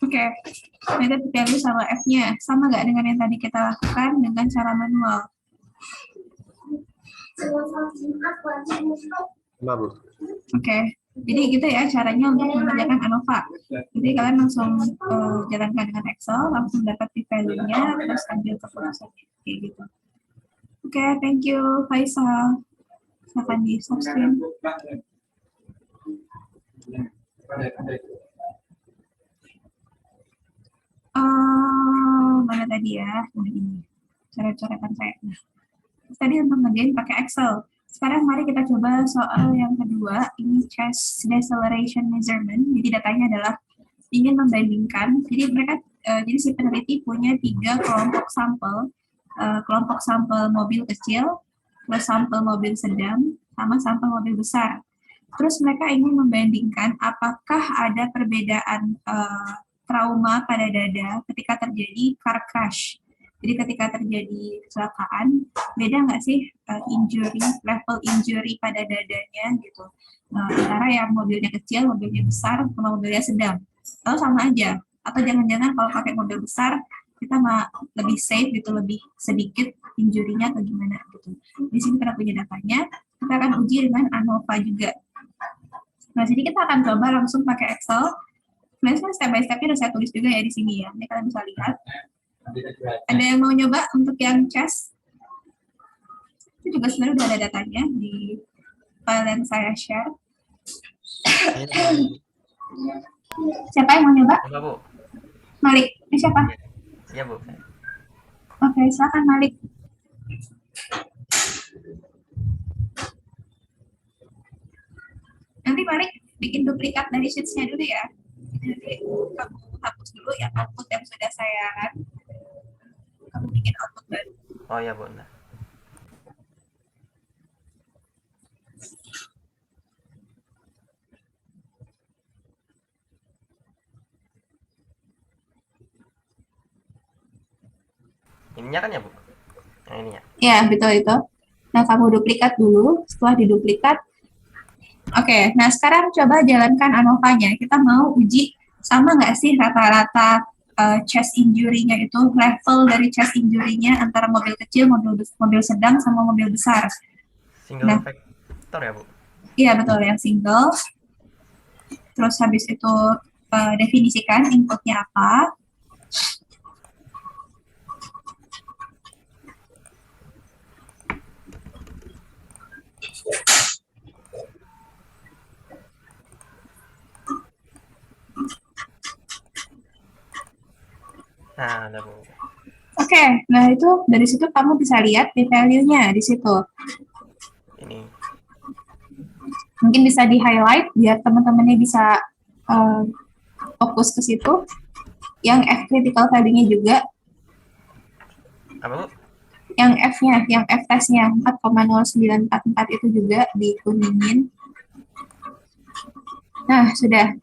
Oke, method value sama F-nya. Sama nggak dengan yang tadi kita lakukan dengan cara manual? Sama, Bu. Oke, jadi gitu ya caranya untuk mengerjakan ANOVA. Jadi kalian langsung jalankan dengan Excel, langsung dapat p-value-nya, terus ambil keputusannya. Kayak gitu. Oke, thank you, Faisal. Silakan di subscribe. Mana tadi ya? Nah ini, coret-coretan saya. Nah, tadi untuk ngerjain pakai Excel. Sekarang mari kita coba soal yang kedua. Ini chest deceleration measurement. Jadi datanya adalah ingin membandingkan. Jadi mereka, jadi si peneliti punya 3 kelompok sampel. Kelompok sampel mobil kecil, plus sampel mobil sedang, sama sampel mobil besar. Terus mereka ingin membandingkan apakah ada perbedaan trauma pada dada ketika terjadi car crash. Jadi ketika terjadi kecelakaan, beda nggak sih level injury pada dadanya gitu. Antara yang mobilnya kecil, mobilnya besar, sama mobilnya sedang. Atau sama aja, atau jangan-jangan kalau pakai model besar kita lebih safe gitu, lebih sedikit injurinya atau gimana gitu. Di sini kita punya datanya, kita akan uji dengan ANOVA juga. Nah, jadi kita akan coba langsung pakai Excel. Sebenarnya step by step-nya udah saya tulis juga ya di sini ya. Ini kalian bisa lihat. Ada yang mau nyoba untuk yang chess? Itu juga sebenarnya udah ada datanya di file yang saya share. Siapa yang mau nyoba? Coba, Bu. Malik. Ini siapa? Iya, Bu. Oke, silakan Malik. Nanti Malik bikin duplikat dari sheets-nya dulu ya. Nanti kamu hapus dulu yang output yang sudah saya kamu bikin output baru. Oh iya, Bu. Nah. Ininya kan ya, Bu? Yang ininya. Ya, betul itu. Nah, kamu duplikat dulu. Setelah diduplikat, oke. Nah, sekarang coba jalankan ANOVA-nya. Kita mau uji sama nggak sih rata-rata chest injury-nya itu, level dari chest injury-nya antara mobil kecil, mobil sedang, sama mobil besar. Single factor ya, Bu? Iya, betul. Yang single. Terus habis itu definisikan inputnya apa. Nah, ada, Bu. Oke, nah itu dari situ kamu bisa lihat di value-nya di situ. Ini. Mungkin bisa di-highlight biar teman-temannya bisa fokus ke situ. Yang F critical value-nya juga. Apa, Bu? Yang F-nya, yang F test-nya 4,0944 itu juga dikuningin. Nah, sudah.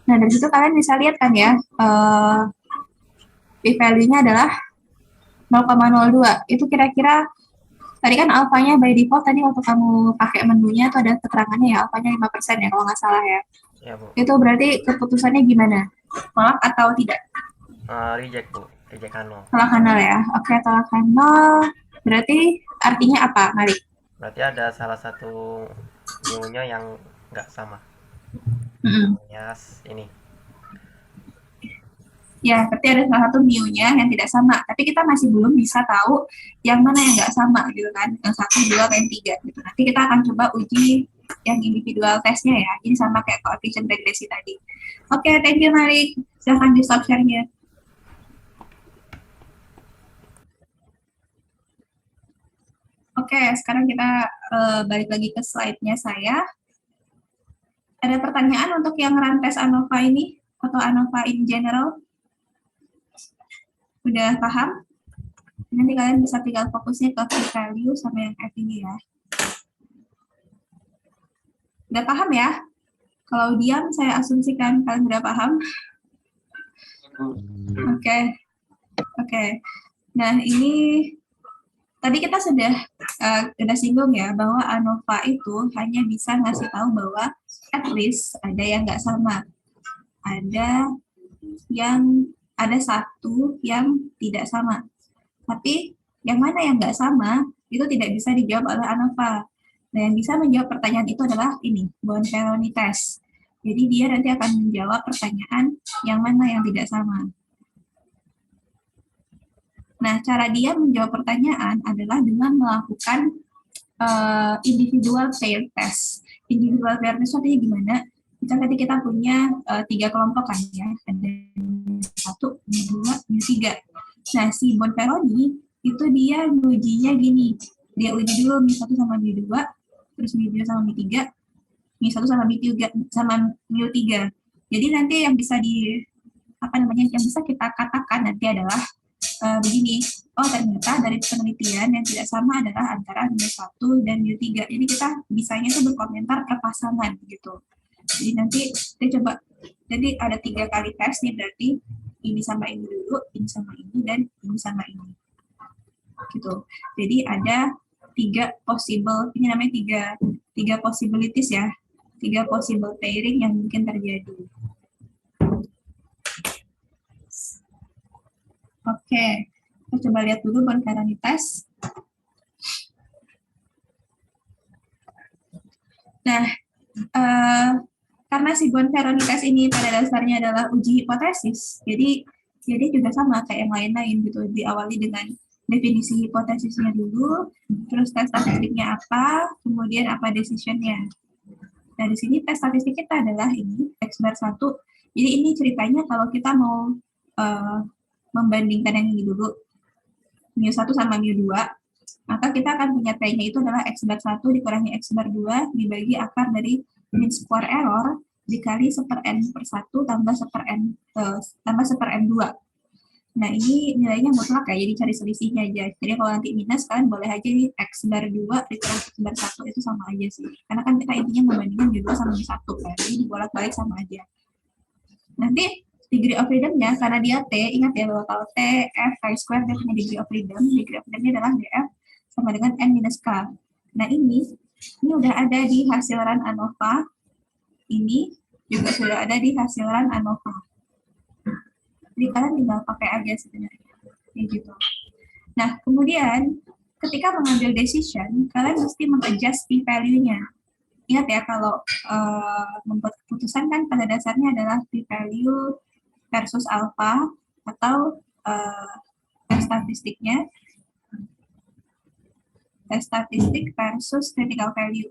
Nah, dari situ kalian bisa lihat kan ya, p-value-nya adalah 0,02. Itu kira-kira, tadi kan alfanya by default, tadi waktu kamu pakai menunya itu ada keterangannya ya, alfanya 5% ya, kalau nggak salah ya. Ya, Bu. Itu berarti keputusannya gimana? Tolak atau tidak? Reject, Bu. Reject nol. Tolak nol ya. Oke, tolak nol. Berarti artinya apa, Mari? Berarti ada salah satu new-nya yang nggak sama. Yes, ini. Ya, berarti ada salah satu mu-nya yang tidak sama. Tapi kita masih belum bisa tahu yang mana yang nggak sama, gitu kan. Yang 1, 2, yang 3, gitu. Nanti kita akan coba uji yang individual testnya ya. Ini sama kayak coefficient regresi tadi. Oke, thank you, Malik. Silahkan di stop share-nya. Oke, sekarang kita balik lagi ke slide-nya saya. Ada pertanyaan untuk yang run test ANOVA ini? Atau ANOVA in general? Udah paham? Nanti kalian bisa tinggal fokusnya ke p-value sama yang F ini ya. Udah paham ya? Kalau diam, saya asumsikan kalian udah paham. Oke. Nah, ini tadi kita sudah singgung ya, bahwa ANOVA itu hanya bisa ngasih tahu bahwa at least ada yang nggak sama. Ada satu yang tidak sama. Tapi yang mana yang nggak sama, itu tidak bisa dijawab oleh ANOVA. Nah, yang bisa menjawab pertanyaan itu adalah ini, Bonferroni test. Jadi dia nanti akan menjawab pertanyaan yang mana yang tidak sama. Nah, cara dia menjawab pertanyaan adalah dengan melakukan individual pair test. Individual pair test artinya gimana? Misalnya tadi kita punya 3 kelompok kan ya, ada 1, 2, 3. Nah, si Bonferroni itu dia ngujinya gini. Dia uji dulu Mi1 sama Mi2, terus Mi2 sama Mi3, Mi1 sama Mi3. Jadi nanti yang bisa yang bisa kita katakan nanti adalah begini, oh ternyata dari penelitian yang tidak sama adalah antara Mi1 dan Mi3. Jadi kita bisanya itu berkomentar per pasangan gitu. Jadi nanti kita coba, jadi ada 3 kali tes nih, berarti ini sama ini dulu, ini sama ini, dan ini sama ini. Gitu. Jadi ada 3 possible, ini namanya 3 possibilities ya, 3 possible pairing yang mungkin terjadi. Oke, kita coba lihat dulu bonferonitas. Nah, karena si bonferonitas ini pada dasarnya adalah uji hipotesis, jadi juga sama kayak yang lain-lain gitu, diawali dengan definisi hipotesisnya dulu, terus tes statistiknya apa, kemudian apa decision-nya. Nah, di sini tes statistik kita adalah ini, X bar 1. Jadi ini ceritanya kalau kita mau membandingkan yang ini dulu, mu1 sama mu2, maka kita akan punya T-nya itu adalah X bar 1 dikurangi X bar 2 dibagi akar dari mean square error dikali 1/n per 1 tambah 1/n 2. Nah, ini nilainya mutlak ya, jadi cari selisihnya aja. Jadi kalau nanti minus, kalian boleh aja nih X bar 2 dikurangi X bar 1 itu sama aja sih. Karena kan kita intinya membandingkan mu2 sama mu1 kan, jadi dibolak-balik sama aja. Nanti degree of freedom-nya, karena dia T, ingat ya bahwa kalau T, F, Chi square, dia punya degree of freedom-nya adalah DF sama dengan N minus K. Nah, ini udah ada di hasil run ANOVA, ini juga sudah ada di hasil run ANOVA. Jadi kalian tinggal pakai aja sebenarnya, kayak gitu. Nah, kemudian ketika mengambil decision, kalian mesti mengadjust p-value-nya. Ingat ya, kalau membuat keputusan kan pada dasarnya adalah p-value versus alpha atau tes statistiknya, tes statistik versus critical value.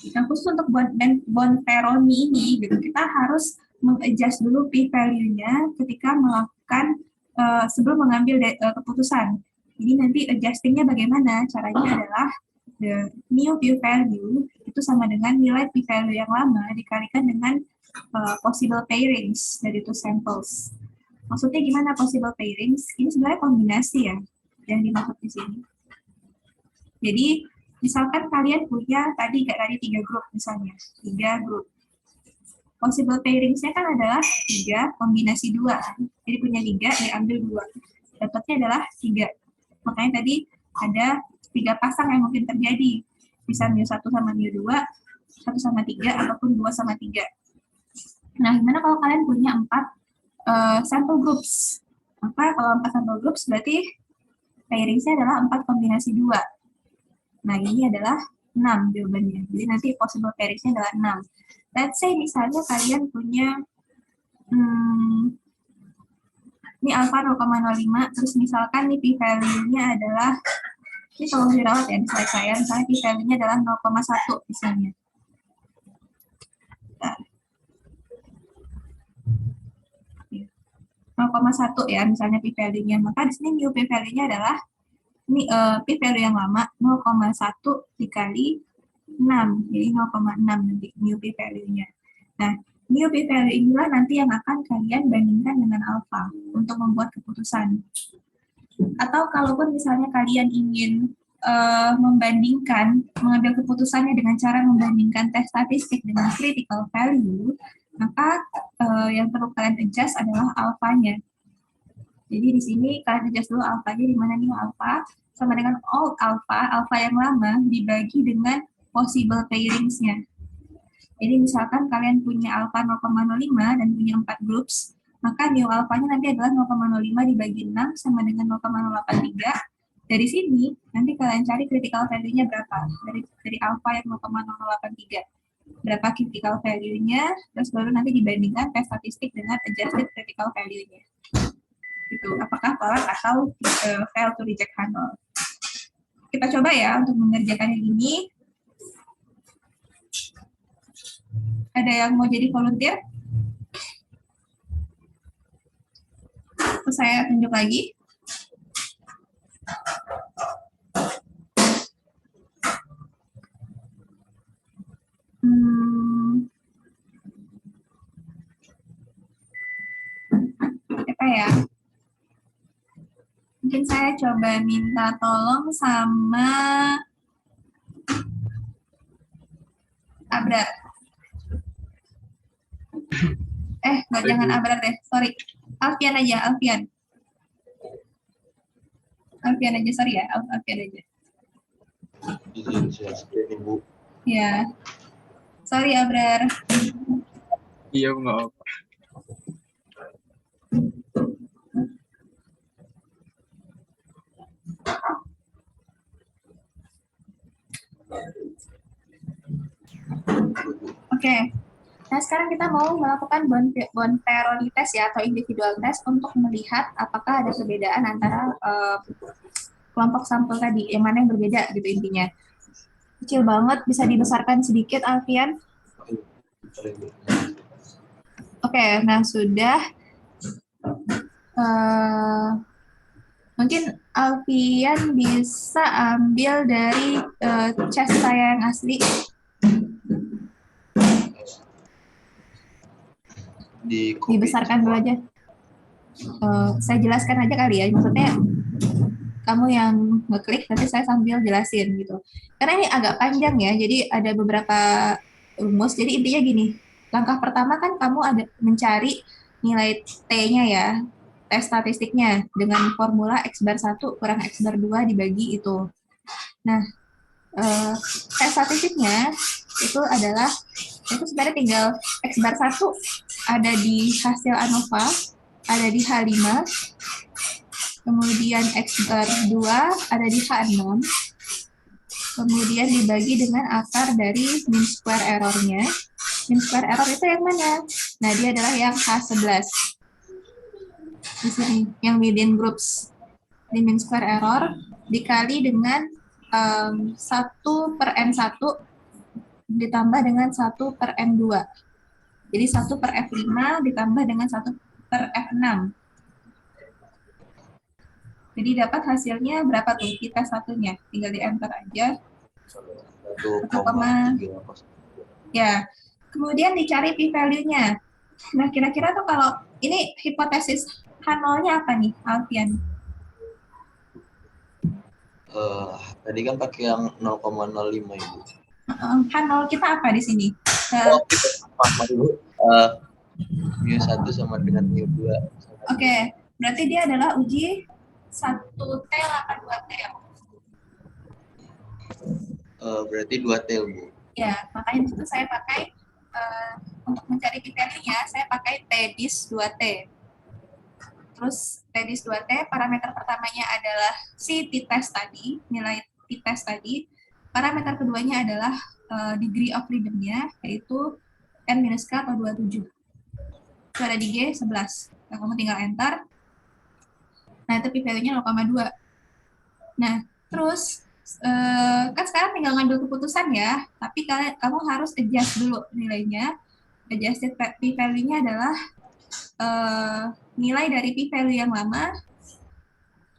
Nah, khusus untuk bonferroni ini, gitu, kita harus mengadjust dulu p-value-nya ketika melakukan sebelum mengambil keputusan. Jadi nanti adjusting-nya bagaimana? Caranya adalah the new p-value itu sama dengan nilai p-value yang lama dikalikan dengan possible pairings dari two samples. Maksudnya gimana possible pairings? Ini sebenarnya kombinasi ya yang dimaksud di sini. Jadi misalkan kalian punya tadi 3 grup misalnya, 3 grup. Possible pairings-nya kan adalah 3 kombinasi 2. Jadi punya 3 diambil 2. Dapatnya adalah 3. Makanya tadi ada 3 pasang yang mungkin terjadi. Bisa mu1 sama mu2, 1 sama 3, ataupun 2 sama 3. Nah, gimana kalau kalian punya 4 sample groups? Maka kalau 4 sample groups berarti pairings-nya adalah 4 kombinasi 2. Nah, ini adalah 6 jawabannya. Jadi nanti possible pairings-nya adalah 6. Let's say misalnya kalian punya ini alpha 0,05, terus misalkan nih p-value-nya adalah, ini tolong dirawat ya di slide saya, misalnya p-value-nya adalah 0,1 misalnya. Nah, 0,1 ya misalnya p-value-nya, maka di sini mu p-value-nya adalah ini p-value yang lama 0,1 dikali 6, jadi 0,6 nanti mu p-value-nya. Nah, mu p-value inilah nanti yang akan kalian bandingkan dengan alpha untuk membuat keputusan. Atau kalaupun misalnya kalian ingin mengambil keputusannya dengan cara membandingkan tes statistik dengan critical value, maka yang perlu kalian adjust adalah alfanya. Jadi di sini kalian adjust dulu alfanya, di mana nih alfa sama dengan old alpha yang lama dibagi dengan possible pairings-nya. Jadi misalkan kalian punya alpha 0,05 dan punya 4 groups, maka mu alfanya nanti adalah 0,05 dibagi 6 sama dengan 0,083. Dari sini nanti kalian cari critical value-nya berapa dari alpha yang 0,083. Berapa critical value-nya, terus baru nanti dibandingkan tes statistik dengan adjusted critical value-nya. Itu apakah tolak atau fail to reject Hanol. Kita coba ya untuk mengerjakan yang ini. Ada yang mau jadi volunteer? Terus saya tunjuk lagi. Apa ya? Mungkin saya coba minta tolong sama Abrar. Jangan Abrar deh, sorry. Alfian aja, Alfian. Alfian aja, sorry ya, Alfian aja. Izin share screen, Ibu. Ya. Sorry, Abrar. Iya, nggak apa. Oke. Nah, sekarang kita mau melakukan Bonferroni test ya, atau individual test untuk melihat apakah ada perbedaan antara kelompok sampel tadi, yang mana yang berbeda gitu intinya. Kecil banget, bisa dibesarkan sedikit, Alfian. Oke, nah sudah. Mungkin Alfian bisa ambil dari chest saya yang asli. Dibesarkan dulu aja. Saya jelaskan aja kali ya, maksudnya kamu yang ngeklik, nanti saya sambil jelasin gitu. Karena ini agak panjang ya, jadi ada beberapa rumus. Jadi intinya gini, langkah pertama kan kamu ada mencari nilai T-nya ya, tes statistiknya dengan formula X bar 1 kurang X bar 2 dibagi itu. Nah, tes statistiknya itu adalah, itu sebenarnya tinggal X bar 1 ada di hasil ANOVA, ada di H5, kemudian X bar 2 ada di H6, kemudian dibagi dengan akar dari mean square error-nya. Mean square error itu yang mana? Nah, dia adalah yang H11. Di sini, yang median groups. Di mean square error dikali dengan 1 per M1 ditambah dengan 1 per M2. Jadi 1 per F5 ditambah dengan 1 per F6. Jadi dapat hasilnya berapa tuh? Kita satunya. Tinggal di enter aja. 1,3. Ya. Kemudian dicari p-value-nya. Nah, kira-kira tuh kalau ini hipotesis H0-nya apa nih, Alfian? Tadi kan pakai yang 0,05 Ibu. H0 kita apa di sini? mu1 sama dengan mu2. Oke, berarti dia adalah uji 1T apa 2T? Berarti 2T, Bu. Ya, makanya itu saya pakai untuk mencari p-value-nya, saya pakai T-dis 2T. Terus T-dis 2T, parameter pertamanya adalah si t-test tadi, nilai t-test tadi. Parameter keduanya adalah degree of freedom-nya, yaitu N-K atau 27. Itu ada di G11. Nah, kamu tinggal enter. Nah, itu p-value-nya 0,2. Nah, terus kan sekarang tinggal ngambil keputusan ya, tapi kamu harus adjust dulu nilainya. Adjusted p-value-nya adalah nilai dari p-value yang lama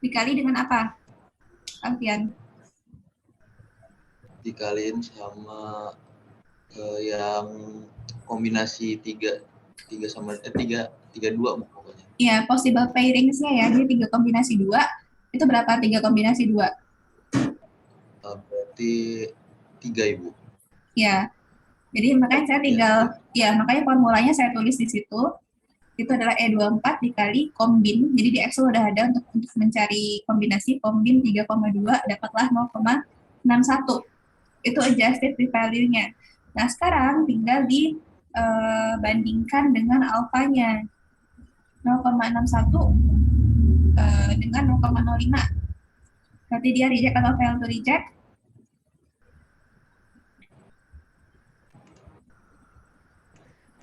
dikali dengan apa, Alfian? Dikaliin sama yang kombinasi 3 sama 3 2 pokoknya. Iya, possible pairings-nya ya, jadi 3 kombinasi 2. Itu berapa 3 kombinasi 2? Berarti 3, Ibu. Ya. Jadi makanya saya tinggal makanya formulanya saya tulis di situ. Itu adalah E24 dikali kombin. Jadi di Excel udah ada untuk mencari kombinasi kombin 3,2 dapatlah 0,61. Itu adjusted p-value-nya. Nah, sekarang tinggal dibandingkan dengan alfanya. 0,61 dengan 0,05. Berarti dia reject atau fail to reject?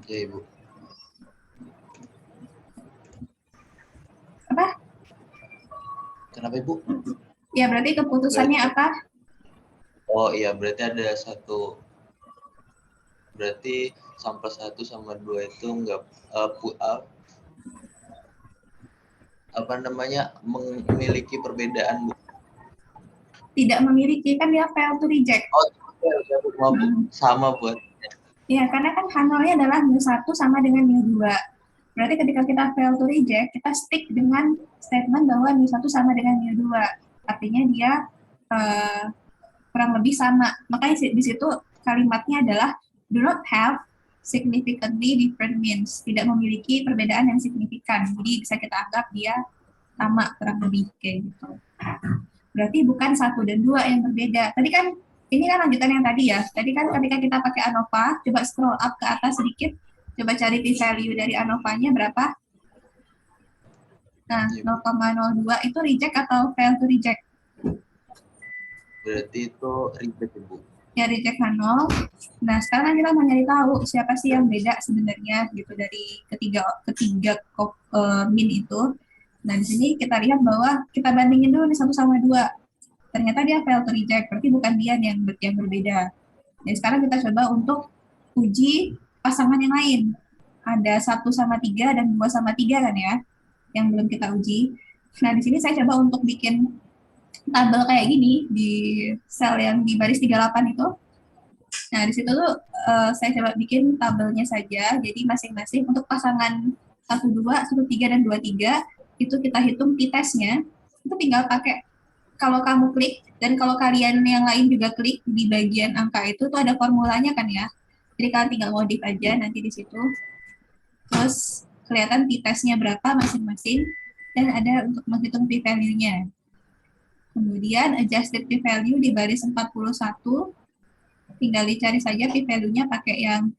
Ya, Ibu. Apa? Kenapa, Ibu? Ya, berarti keputusannya apa? Oh iya, berarti ada satu. Berarti sampel 1 sama 2 itu enggak memiliki perbedaan, Bu. Tidak memiliki, kan dia fail to reject. Oh, sama buat. Ya, karena kan H0-nya adalah mu1 sama dengan mu2. Berarti ketika kita fail to reject, kita stick dengan statement bahwa mu1 sama dengan mu2. Artinya dia kurang lebih sama. Makanya di situ kalimatnya adalah do not have significantly different means. Tidak memiliki perbedaan yang signifikan. Jadi bisa kita anggap dia sama kurang lebih kayak gitu. Berarti bukan 1 dan 2 yang berbeda. Tadi kan ini kan lanjutan yang tadi ya. Tadi kan ketika kita pakai ANOVA, coba scroll up ke atas sedikit, coba cari p-value dari ANOVA-nya berapa. Nah, 0,02 itu reject atau fail to reject? Berarti itu reject, Ibu. yang reject H0. Nah, sekarang kita mau nyari tahu siapa sih yang beda sebenarnya gitu dari ketiga min itu. Nah, di sini kita lihat bahwa kita bandingin dulu nih 1 sama 2. Ternyata dia fail to reject, berarti bukan dia yang berbeda. Dan sekarang kita coba untuk uji pasangan yang lain. Ada 1 sama 3 dan 2 sama 3 kan ya, yang belum kita uji. Nah, di sini saya coba untuk bikin tabel kayak gini di sel yang di baris 38 itu. Nah, di situ tuh saya coba bikin tabelnya saja. Jadi masing-masing untuk pasangan 12, 13, dan 23 itu kita hitung t-testnya. Itu tinggal pakai, kalau kamu klik dan kalau kalian yang lain juga klik di bagian angka itu tuh ada formulanya kan ya. Jadi kalian tinggal modif aja nanti di situ. Terus kelihatan t-testnya berapa masing-masing dan ada untuk menghitung p-value-nya. Kemudian adjusted p-value di baris 41, tinggal dicari saja p-value-nya pakai yang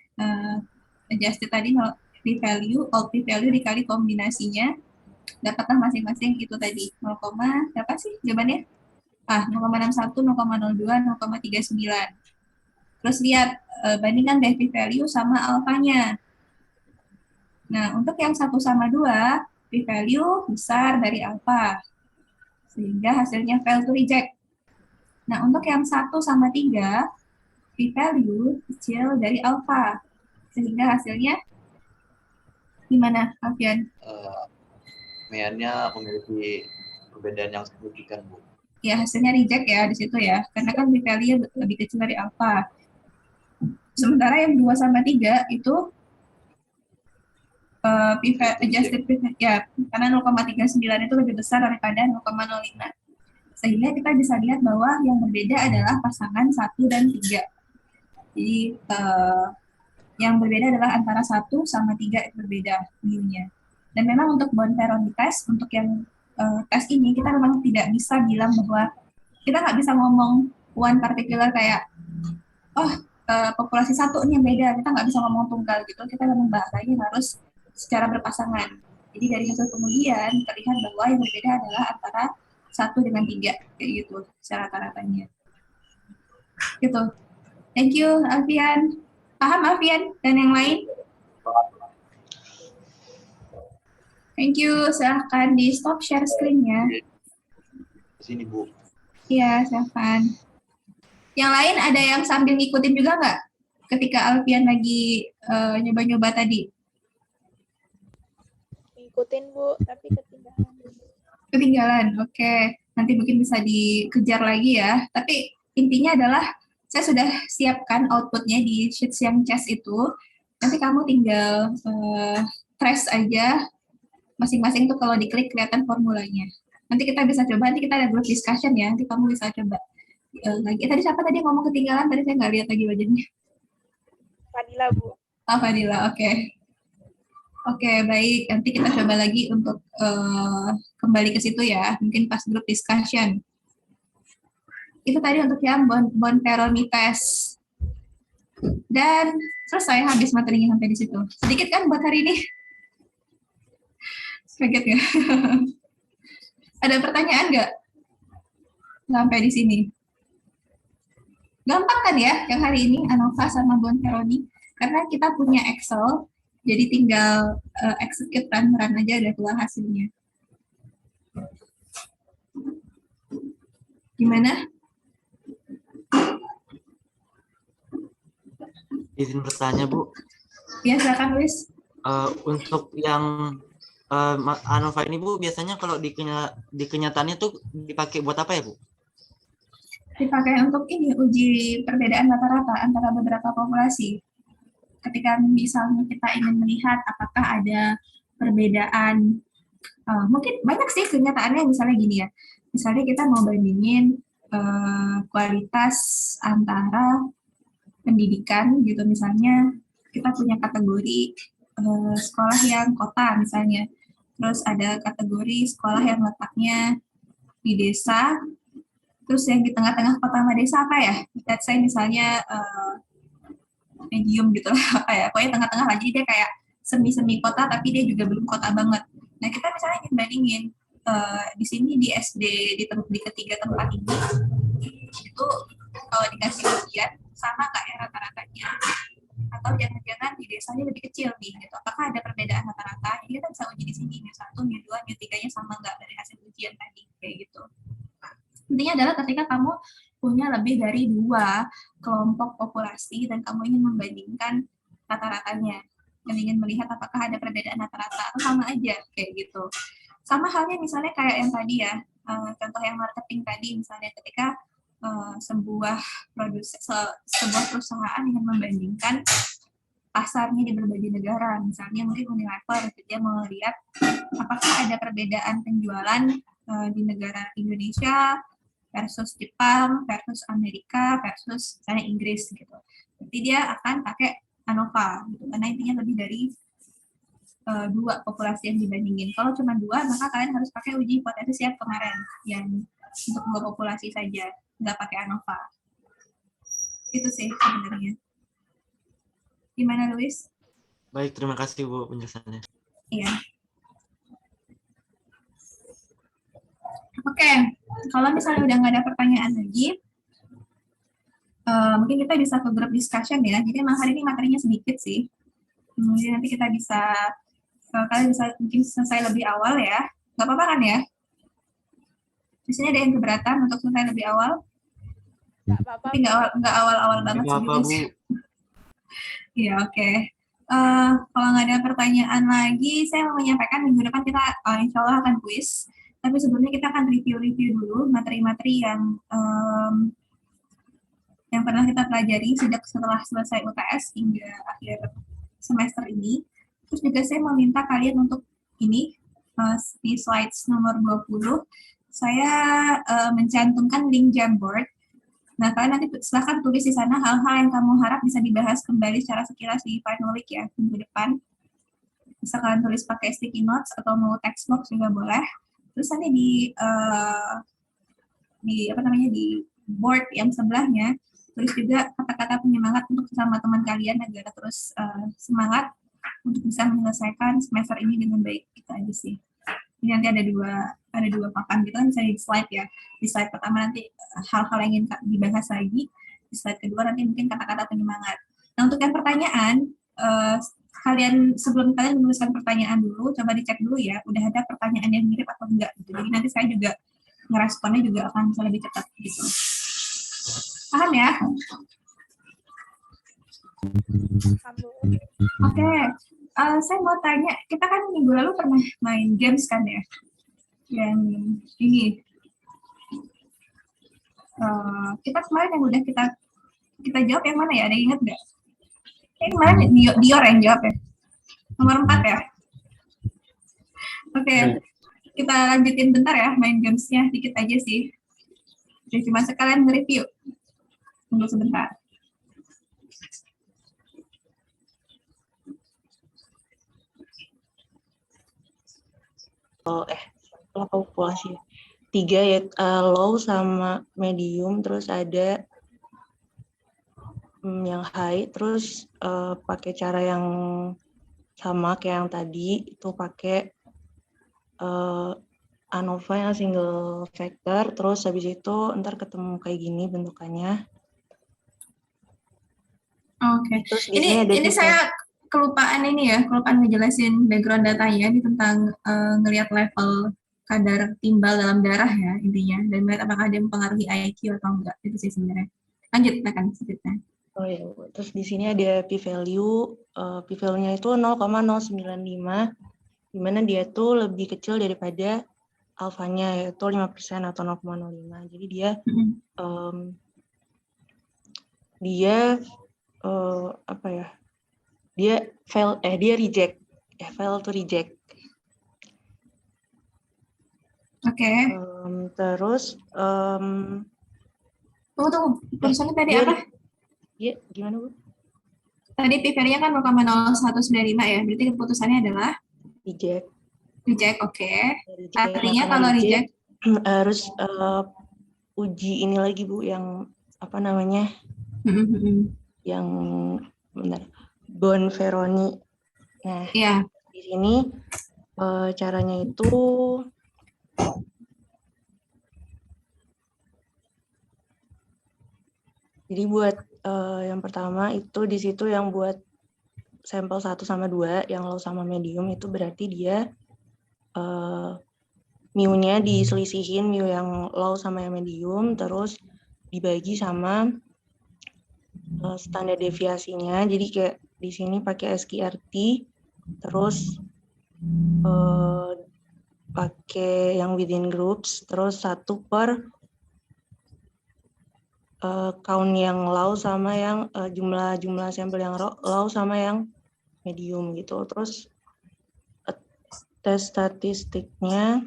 adjusted tadi, p-value, all p-value dikali kombinasinya, dapatlah masing-masing itu tadi 0, berapa sih jawabannya? 0,61, 0,02, 0,39. Terus lihat, bandingkan deh p-value sama alfanya. Nah, untuk yang 1 sama 2, p-value besar dari alfa, sehingga hasilnya fail to reject. Nah, untuk yang 1 sama 3, p-value kecil dari alfa, sehingga hasilnya gimana, Alfian? Meannya memiliki perbedaan yang signifikan, Bu. Ya, hasilnya reject ya di situ ya, karena kan p-value lebih kecil dari alfa. Sementara yang 2 sama 3 itu adjusted ya, karena 0,39 itu lebih besar daripada 0,05. Sehingga kita bisa lihat bahwa yang berbeda adalah pasangan 1 dan 3. Jadi yang berbeda adalah antara 1 sama 3 itu berbeda mu-nya. Dan memang untuk Bonferroni test, untuk yang tes ini kita memang tidak bisa bilang bahwa kita nggak bisa ngomong one particular kayak populasi 1 ini yang beda, kita nggak bisa ngomong tunggal gitu, kita memang bahasanya harus secara berpasangan. Jadi dari hasil pengujian terlihat bahwa yang berbeda adalah antara 1 dengan 3 kayak gitu secara rata-ratanya. Gitu. Thank you, Alfian. Paham, Alfian? Dan yang lain? Thank you. Silahkan di stop share screen-nya. Di sini, Bu. Iya, silahkan. Yang lain ada yang sambil ngikutin juga nggak? Ketika Alfian lagi nyoba-nyoba tadi? Ngikutin, Bu, tapi ketinggalan. Ketinggalan, oke. Nanti mungkin bisa dikejar lagi ya. Tapi intinya adalah saya sudah siapkan outputnya di sheets yang chess itu. Nanti kamu tinggal trace aja masing-masing tuh, kalau diklik kelihatan formulanya. Nanti kita bisa coba, nanti kita ada group discussion ya, nanti kamu bisa coba lagi. Tadi siapa tadi yang ngomong ketinggalan? Tadi saya nggak lihat lagi wajahnya. Fadila, Bu. Oh, Fadila, oke. Oke, baik. Nanti kita coba lagi untuk kembali ke situ ya, mungkin pas group discussion. Itu tadi untuk yang Bonferroni test. Dan selesai, habis materinya sampai di situ. Sedikit kan buat hari ini? Kaget ya? Ada pertanyaan nggak? Sampai di sini. Gampang kan ya yang hari ini, ANOVA sama Bonferroni? Karena kita punya Excel, jadi tinggal execute run aja, udah keluar hasilnya. Gimana? Izin bertanya, Bu. Ya, silakan, Luis. Untuk yang ANOVA ini, Bu, biasanya kalau di kenyataannya tuh dipakai buat apa ya, Bu? Dipakai untuk ini, uji perbedaan rata-rata antara beberapa populasi. Ketika misalnya kita ingin melihat apakah ada perbedaan, mungkin banyak sih kenyataannya, misalnya gini ya. Misalnya kita mau bandingin kualitas antara pendidikan gitu, misalnya kita punya kategori sekolah yang kota misalnya, terus ada kategori sekolah yang letaknya di desa, terus yang di tengah-tengah kota sama desa apa ya? Let's say misalnya medium gitu lah, apa ya, pokoknya tengah-tengah lah, jadi dia kayak semi-semi kota tapi dia juga belum kota banget. Nah, kita misalnya ingin bandingin di sini di SD di ketiga tempat ini, itu kalau dikasih ujian sama nggak ya rata-ratanya? Atau jangan-jangan di desanya lebih kecil nih, gitu. Apakah ada perbedaan rata-rata? Jadi kita bisa uji di sini, mu1, mu2, mu3-nya sama nggak dari hasil ujian tadi, kayak gitu. Intinya adalah ketika kamu punya lebih dari 2 kelompok populasi dan kamu ingin membandingkan rata-ratanya, dan ingin melihat apakah ada perbedaan rata-rata atau sama aja, kayak gitu. Sama halnya misalnya kayak yang tadi ya, contoh yang marketing tadi, misalnya ketika sebuah perusahaan ingin membandingkan pasarnya di berbagai negara, misalnya mungkin Unilever, dia mau lihat apakah ada perbedaan penjualan di negara Indonesia versus Jepang, versus Amerika, versus misalnya Inggris gitu. Jadi dia akan pakai ANOVA, gitu. Karena intinya lebih dari 2 populasi yang dibandingin. Kalau cuma 2, maka kalian harus pakai uji hipotesis yang kemarin, yang untuk 2 populasi saja, nggak pakai ANOVA. Itu sih sebenarnya. Gimana, Luis? Baik, terima kasih Bu penjelasannya. Iya. Oke, kalau misalnya udah nggak ada pertanyaan lagi, mungkin kita bisa ke grup discussion ya. Jadi emang hari ini materinya sedikit sih. Jadi nanti kita bisa, kalian bisa mungkin selesai lebih awal ya. Nggak apa-apa kan ya? Di sini ada yang keberatan untuk selesai lebih awal? Nggak apa-apa. Tapi nggak awal-awal banget sih. Apa Bu? Iya, oke. Kalau nggak ada pertanyaan lagi, saya mau menyampaikan minggu depan kita insya Allah akan kuis. Tapi sebelumnya kita akan review dulu materi-materi yang pernah kita pelajari setelah selesai UTS hingga akhir semester ini. Terus juga saya mau minta kalian untuk ini, di slides nomor 20, saya mencantumkan link Jamboard. Nah, kalian nanti silahkan tulis di sana hal-hal yang kamu harap bisa dibahas kembali secara sekilas di Final Week ya, minggu depan. Bisa kalian tulis pakai sticky notes atau mau text box juga boleh. Terus nanti di board yang sebelahnya, tulis juga kata-kata penyemangat untuk sesama teman kalian agar terus semangat untuk bisa menyelesaikan semester ini dengan baik. Gitu aja sih. Ini nanti ada dua papan gitu kan, bisa di slide ya. Di slide pertama nanti hal-hal yang ingin dibahas lagi. Di slide kedua nanti mungkin kata-kata penyemangat. Nah, untuk yang pertanyaan, sebelum kalian menuliskan pertanyaan dulu, coba dicek dulu ya, udah ada pertanyaan yang mirip atau enggak gitu. Jadi nanti saya juga ngeresponnya juga akan bisa lebih cepat gitu. Paham ya? Oke. Saya mau tanya, kita kan minggu lalu pernah main games kan ya? Yang ini. Kita kemarin yang udah kita jawab yang mana ya? Ada yang ingat nggak? Kemarin Dior yang jawab ya? Nomor 4 ya? Oke, kita lanjutin bentar ya main gamesnya, dikit aja sih. Jadi cuma sekalian nge-review. Tunggu sebentar. Populasi 3 ya, low sama medium, terus ada yang high, terus pakai cara yang sama kayak yang tadi, itu pakai ANOVA yang single factor, terus habis itu ntar ketemu kayak gini bentukannya. Oke. Ini saya kelupaan ngejelasin background datanya ini tentang ngelihat level kadar timbal dalam darah ya intinya, dan melihat apakah dia mempengaruhi IQ atau enggak, itu sih sebenarnya. Lanjut kan selanjutnya. Oh ya, terus di sini ada p-value, p-value-nya itu 0,095, di mana dia tuh lebih kecil daripada alfanya, yaitu 5% atau 0,05. Jadi dia dia reject, fail to reject. Oke. Terus tunggu, tulisannya tadi apa? Iya, gimana Bu? Tadi p-value-nya kan 0,0195 ya, berarti keputusannya adalah reject. Reject, oke. Artinya kalau reject harus uji ini lagi Bu, yang apa namanya? Yang benar, Bonferroni. Nah, yeah. Di sini caranya itu jadi buat yang pertama itu di situ yang buat sampel 1 sama 2, yang low sama medium itu berarti dia mu-nya diselisihin, mu yang low sama yang medium, terus dibagi sama standar deviasinya. Jadi kayak di sini pakai SQRT, terus pakai yang within groups, terus 1 per count yang low sama yang jumlah sampel yang low sama yang medium gitu. Terus tes statistiknya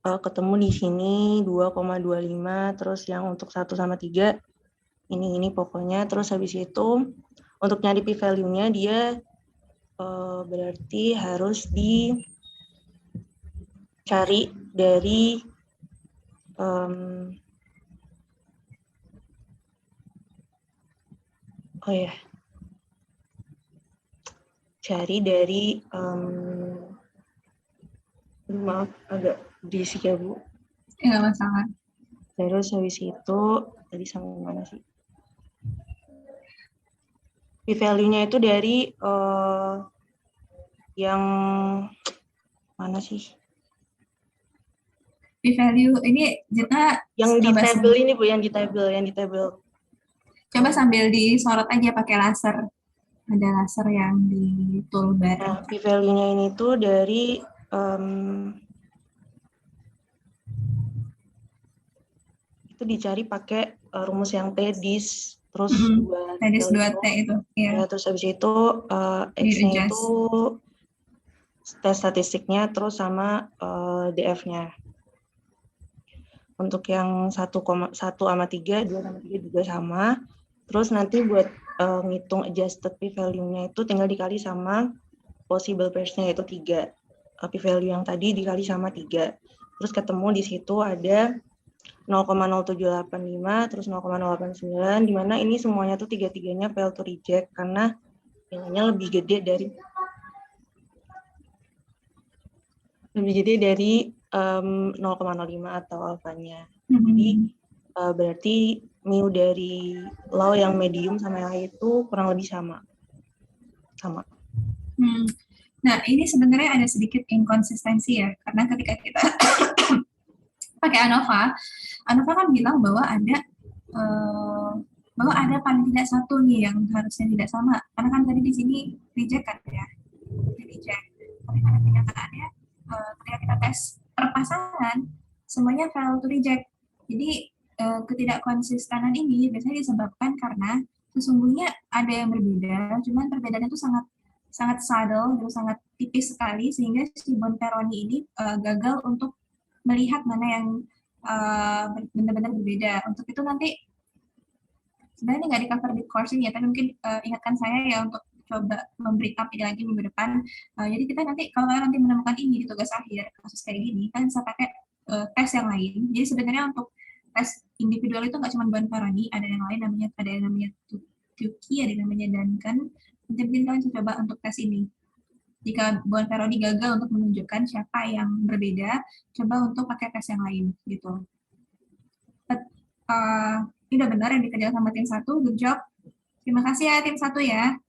ketemu di sini 2,25, terus yang untuk 1 sama 3 ini pokoknya. Terus habis itu untuk nyari p-value-nya dia berarti harus dicari dari cari dari maaf agak berisik ya Bu. Nggak masalah. Terus habis itu tadi sampai mana sih? P-value-nya itu dari yang mana sih? P-value ini Jeta yang di tabel ini Bu, yang di tabel. Coba sambil disorot aja pakai laser. Ada laser yang di toolbar. Nah, p-value-nya ini tuh dari itu dicari pakai rumus yang TDIS, terus TDIS 2T itu. Ya, terus habis itu X-nya itu tes statistiknya, terus sama DF-nya. Untuk yang 1 sama 3, 2 sama 3 juga sama. Terus nanti buat ngitung adjusted p-value-nya itu tinggal dikali sama possible pairs-nya yaitu 3. P-value yang tadi dikali sama 3. Terus ketemu di situ ada 0,0785, terus 0,089, di mana ini semuanya tuh tiga-tiganya fail to reject karena nilainya lebih gede dari 0,05 atau alfanya. Jadi berarti mu dari low yang medium sama yang high itu kurang lebih sama. Nah, ini sebenarnya ada sedikit inkonsistensi ya, karena ketika kita pakai ANOVA kan bilang bahwa ada paling tidak satu nih yang harusnya tidak sama. Karena kan tadi di sini reject kan ya, reject. Tapi pada kenyataannya ketika kita tes per pasangan semuanya fail to reject. Jadi ketidakkonsistenan ini biasanya disebabkan karena sesungguhnya ada yang berbeda, cuman perbedaannya itu sangat subtle, gitu, sangat tipis sekali sehingga si Bonferroni ini gagal untuk melihat mana yang benar-benar berbeda. Untuk itu nanti sebenarnya nggak di-cover di course ini ya, tapi mungkin ingatkan saya ya untuk coba memberi up ini lagi minggu depan. Jadi kita nanti kalau kalian nanti menemukan ini di tugas akhir kasus kayak gini, kan bisa pakai tes yang lain. Jadi sebenarnya untuk tes individual itu nggak cuma Bonferroni, ada yang lain ada yang namanya Tukey, ada yang namanya Duncan. Nanti mungkin kalian coba untuk tes ini. Jika Bonferroni gagal untuk menunjukkan siapa yang berbeda, coba untuk pakai tes yang lain gitu. Ini udah benar yang dikerjakan sama tim 1, good job. Terima kasih ya tim 1 ya.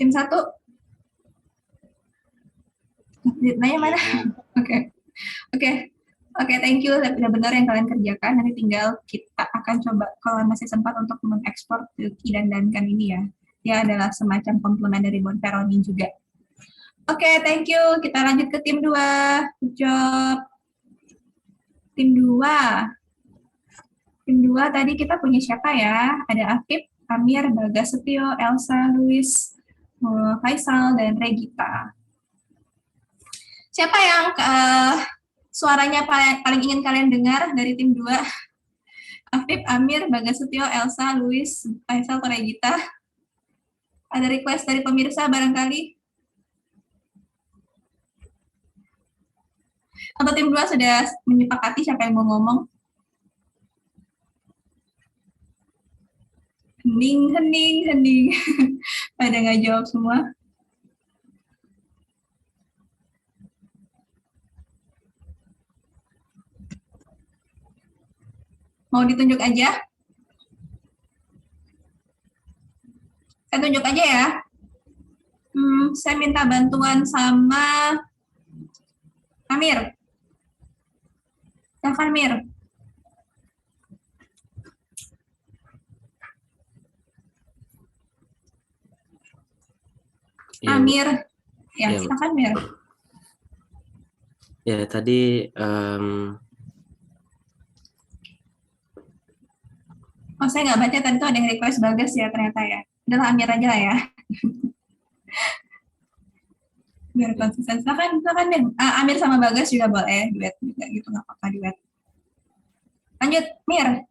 Tim 1. Nanya mana? Oke, thank you. Sudah benar yang kalian kerjakan. Nanti tinggal kita akan coba kalau masih sempat untuk mengekspor Tukey dan Duncan ini ya. Dia adalah semacam komplement dari Bonferroni juga. Oke, thank you. Kita lanjut ke tim 2. Good job. Tim 2. Tim 2 tadi kita punya siapa ya? Ada Afif, Amir, Bagas Setio, Elsa, Luis, Faisal, dan Regita. Siapa yang suaranya paling ingin kalian dengar dari tim 2? Afif, Amir, Bagas Setio, Elsa, Luis, Faisal, atau Regita? Ada request dari pemirsa barangkali? Atau tim 2 sudah menyepakati siapa yang mau ngomong? Hening. Pada nggak jawab semua. Mau ditunjuk aja? Saya tunjuk aja ya. Saya minta bantuan sama Amir. Silahkan Mir. Iya, Bu. Amir. Ya, Iya, Bu. silakan Mir. Ya, tadi Oh, saya nggak baca tadi tuh ada yang request Bagas ya ternyata ya. Udah Amir aja lah ya. Biar konsisten. Silakan deh. Amir sama Bagas juga boleh duet juga gitu, nggak apa-apa duet. Lanjut, Mir.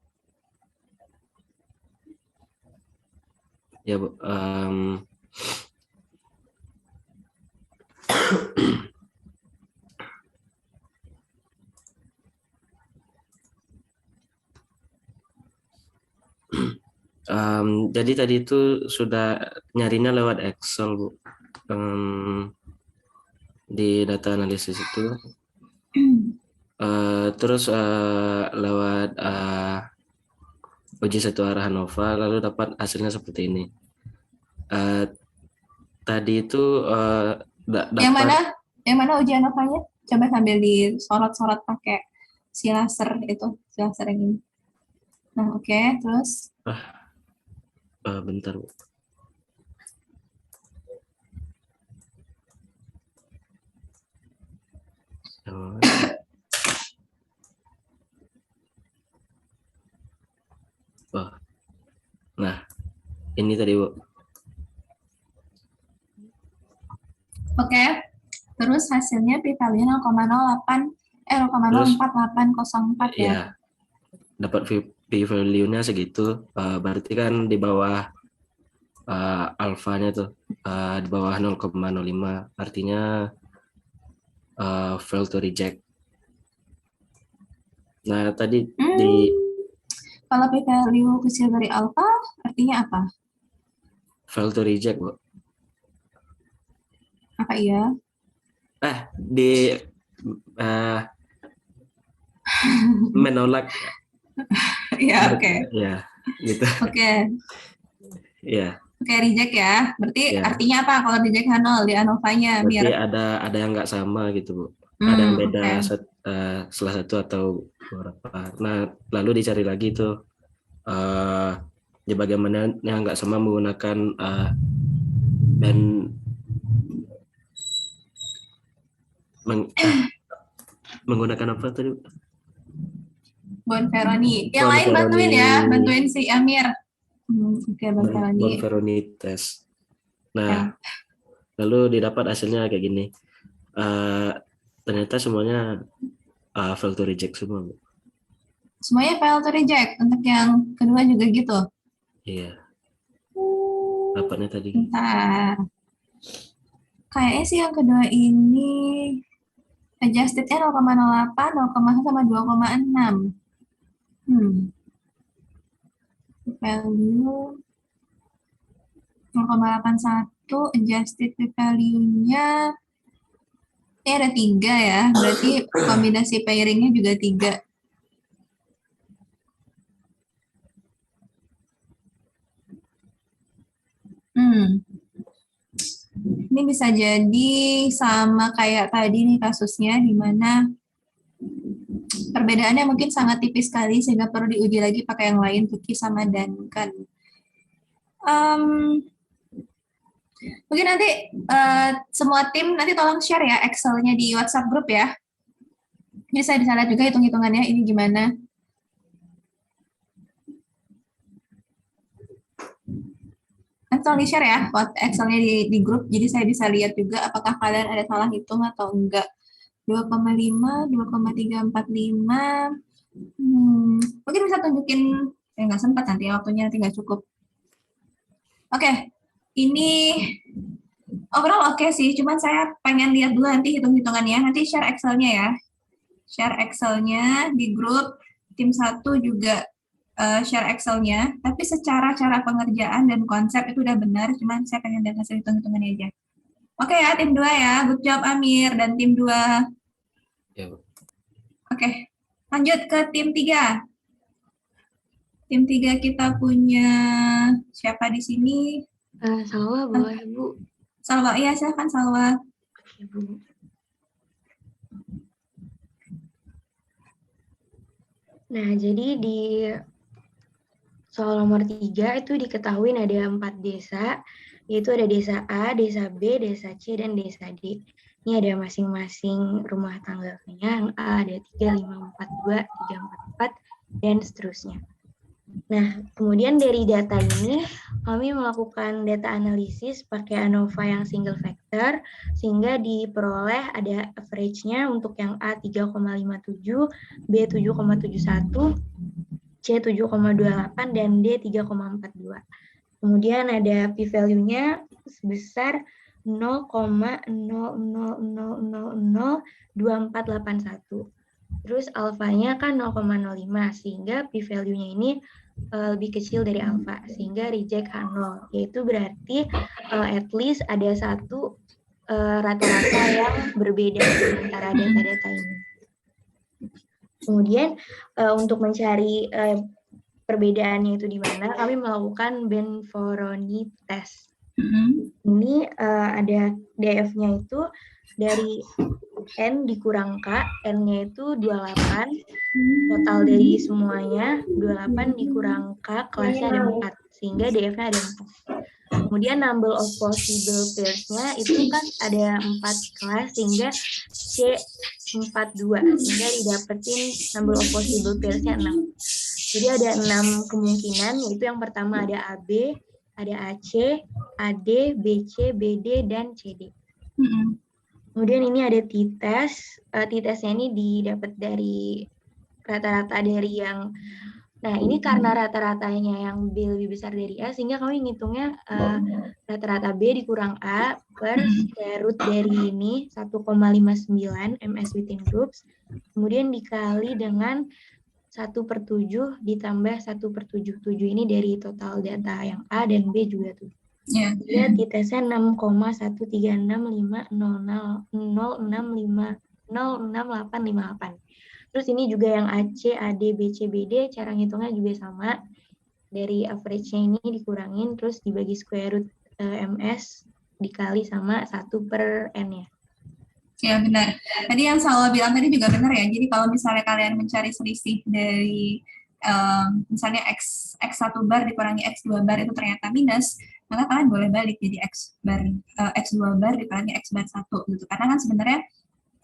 ya, Bu. Jadi tadi itu sudah nyarinya lewat Excel, Bu. Di data analisis itu. Terus lewat uji satu arah ANOVA, lalu dapat hasilnya seperti ini. Tadi itu dapat Yang mana ujian ANOVA-nya? Coba sambil disorot-sorot pakai si laser itu, si laser yang ini. Nah, oke, terus bentar, Bu. Nah, ini tadi, Bu. Oke. Terus hasilnya p-value 0,048404 ya. Iya. Dapat p-value-nya segitu, berarti kan di bawah alfanya tuh, di bawah 0,05, artinya fail to reject. Nah, tadi kalau p-value kecil dari alpha, artinya apa? fail to reject, Bu. Apa iya? Menolak. Ya, oke. Ya, gitu. Oke. Ya. Oke, reject ya. Berarti Ya. artinya apa kalau reject 0 di ANOVA-nya? Berarti Biar ada yang nggak sama gitu, Bu. Ada yang beda salah satu atau beberapa. Nah, lalu dicari lagi tuh di bagaimana yang nggak sama menggunakan menggunakan apa tadi? Bonferroni. Yang lain bantuin ya, bantuin si Amir. Oke, Bonferroni. Bonferroni test. Nah, lalu didapat hasilnya kayak gini. Ternyata semuanya fail to reject semua, Bu. Semuanya fail to reject. Untuk yang kedua juga gitu? Iya. Dapatnya tadi. Bentar. Kayaknya sih yang kedua ini adjusted-nya 0,08, 0,1 sama 2,6. Value 0,81, adjusted value-nya ada 3 ya, berarti kombinasi pairing-nya juga 3. Ini bisa jadi sama kayak tadi nih kasusnya, di mana perbedaannya mungkin sangat tipis sekali sehingga perlu diuji lagi pakai yang lain, Tuki sama Duncan. Mungkin nanti semua tim nanti tolong share ya Excel-nya di WhatsApp group ya. Jadi saya bisa lihat juga hitung-hitungannya ini gimana. Nanti tolong di-share ya Excel-nya di grup, jadi saya bisa lihat juga apakah kalian ada salah hitung atau enggak. 2,5, 2,345. Mungkin bisa tunjukin, nggak sempat nanti waktunya nanti nggak cukup. Oke, ini overall oke sih, cuman saya pengen lihat dulu nanti hitung-hitungannya. Nanti share Excel-nya ya. Share Excel-nya di grup, tim 1 juga share Excel-nya. Tapi secara cara pengerjaan dan konsep itu udah benar, cuman saya pengen lihat hasil hitung-hitungannya aja. Oke ya, tim 2 ya. Good job Amir dan tim 2. Ya, Bu. Oke, lanjut ke tim 3. Tim 3 kita punya siapa di sini? Salwa boleh, Bu. Salwa, ya silahkan Salwa. Ya, Bu. Nah, jadi di soal nomor 3 itu diketahui ada 4 desa, yaitu ada desa A, desa B, desa C, dan desa D. Ini ada masing-masing rumah tangganya. Yang A ada 3, 5, 4, 2, 3, 4, 4, dan seterusnya. Nah, kemudian dari data ini, kami melakukan data analisis pakai ANOVA yang single factor, sehingga diperoleh ada average-nya untuk yang A 3,57, B 7,71, C 7,28, dan D 3,42. Kemudian ada p-value-nya sebesar 0,00002481. Terus alfanya kan 0,05, sehingga p-value-nya ini lebih kecil dari alfa, sehingga reject H0, yaitu berarti at least ada satu rata-rata yang berbeda antara data-data ini. Kemudian untuk mencari perbedaannya itu di mana, kami melakukan Benforoni test. Ini ada DF-nya itu dari N dikurang K, N-nya itu 28, total dari semuanya 28 dikurang K, kelasnya ada 4, sehingga DF-nya ada 4. Kemudian number of possible pairs-nya itu kan ada 4 kelas, sehingga C 42, sehingga didapetin number of possible pairs-nya 6. Jadi ada 6 kemungkinan, yaitu yang pertama ada AB, ada AC, AD, BC, BD, dan CD. Kemudian ini ada t-test. T-testnya ini didapat dari rata-rata dari yang, nah ini karena rata-ratanya yang B lebih besar dari A, sehingga kami ngitungnya rata-rata B dikurang A per square root dari ini 1,59 MS within groups, kemudian dikali dengan 1/7 ditambah 1/77 ini dari total data yang A dan B juga tuh. Ya, t-testnya 6,1365065066858. Terus ini juga yang AC, AD, BC, BD, cara ngitungnya juga sama. Dari average-nya ini dikurangin, terus dibagi square root MS, dikali sama 1/N-nya. Ya, benar. Tadi yang Salwa bilang tadi juga benar ya. Jadi kalau misalnya kalian mencari selisih dari misalnya X1 bar dikurangi X2 bar itu ternyata minus, maka kalian boleh balik jadi X2 bar dikurangi X bar 1 gitu. Karena kan sebenarnya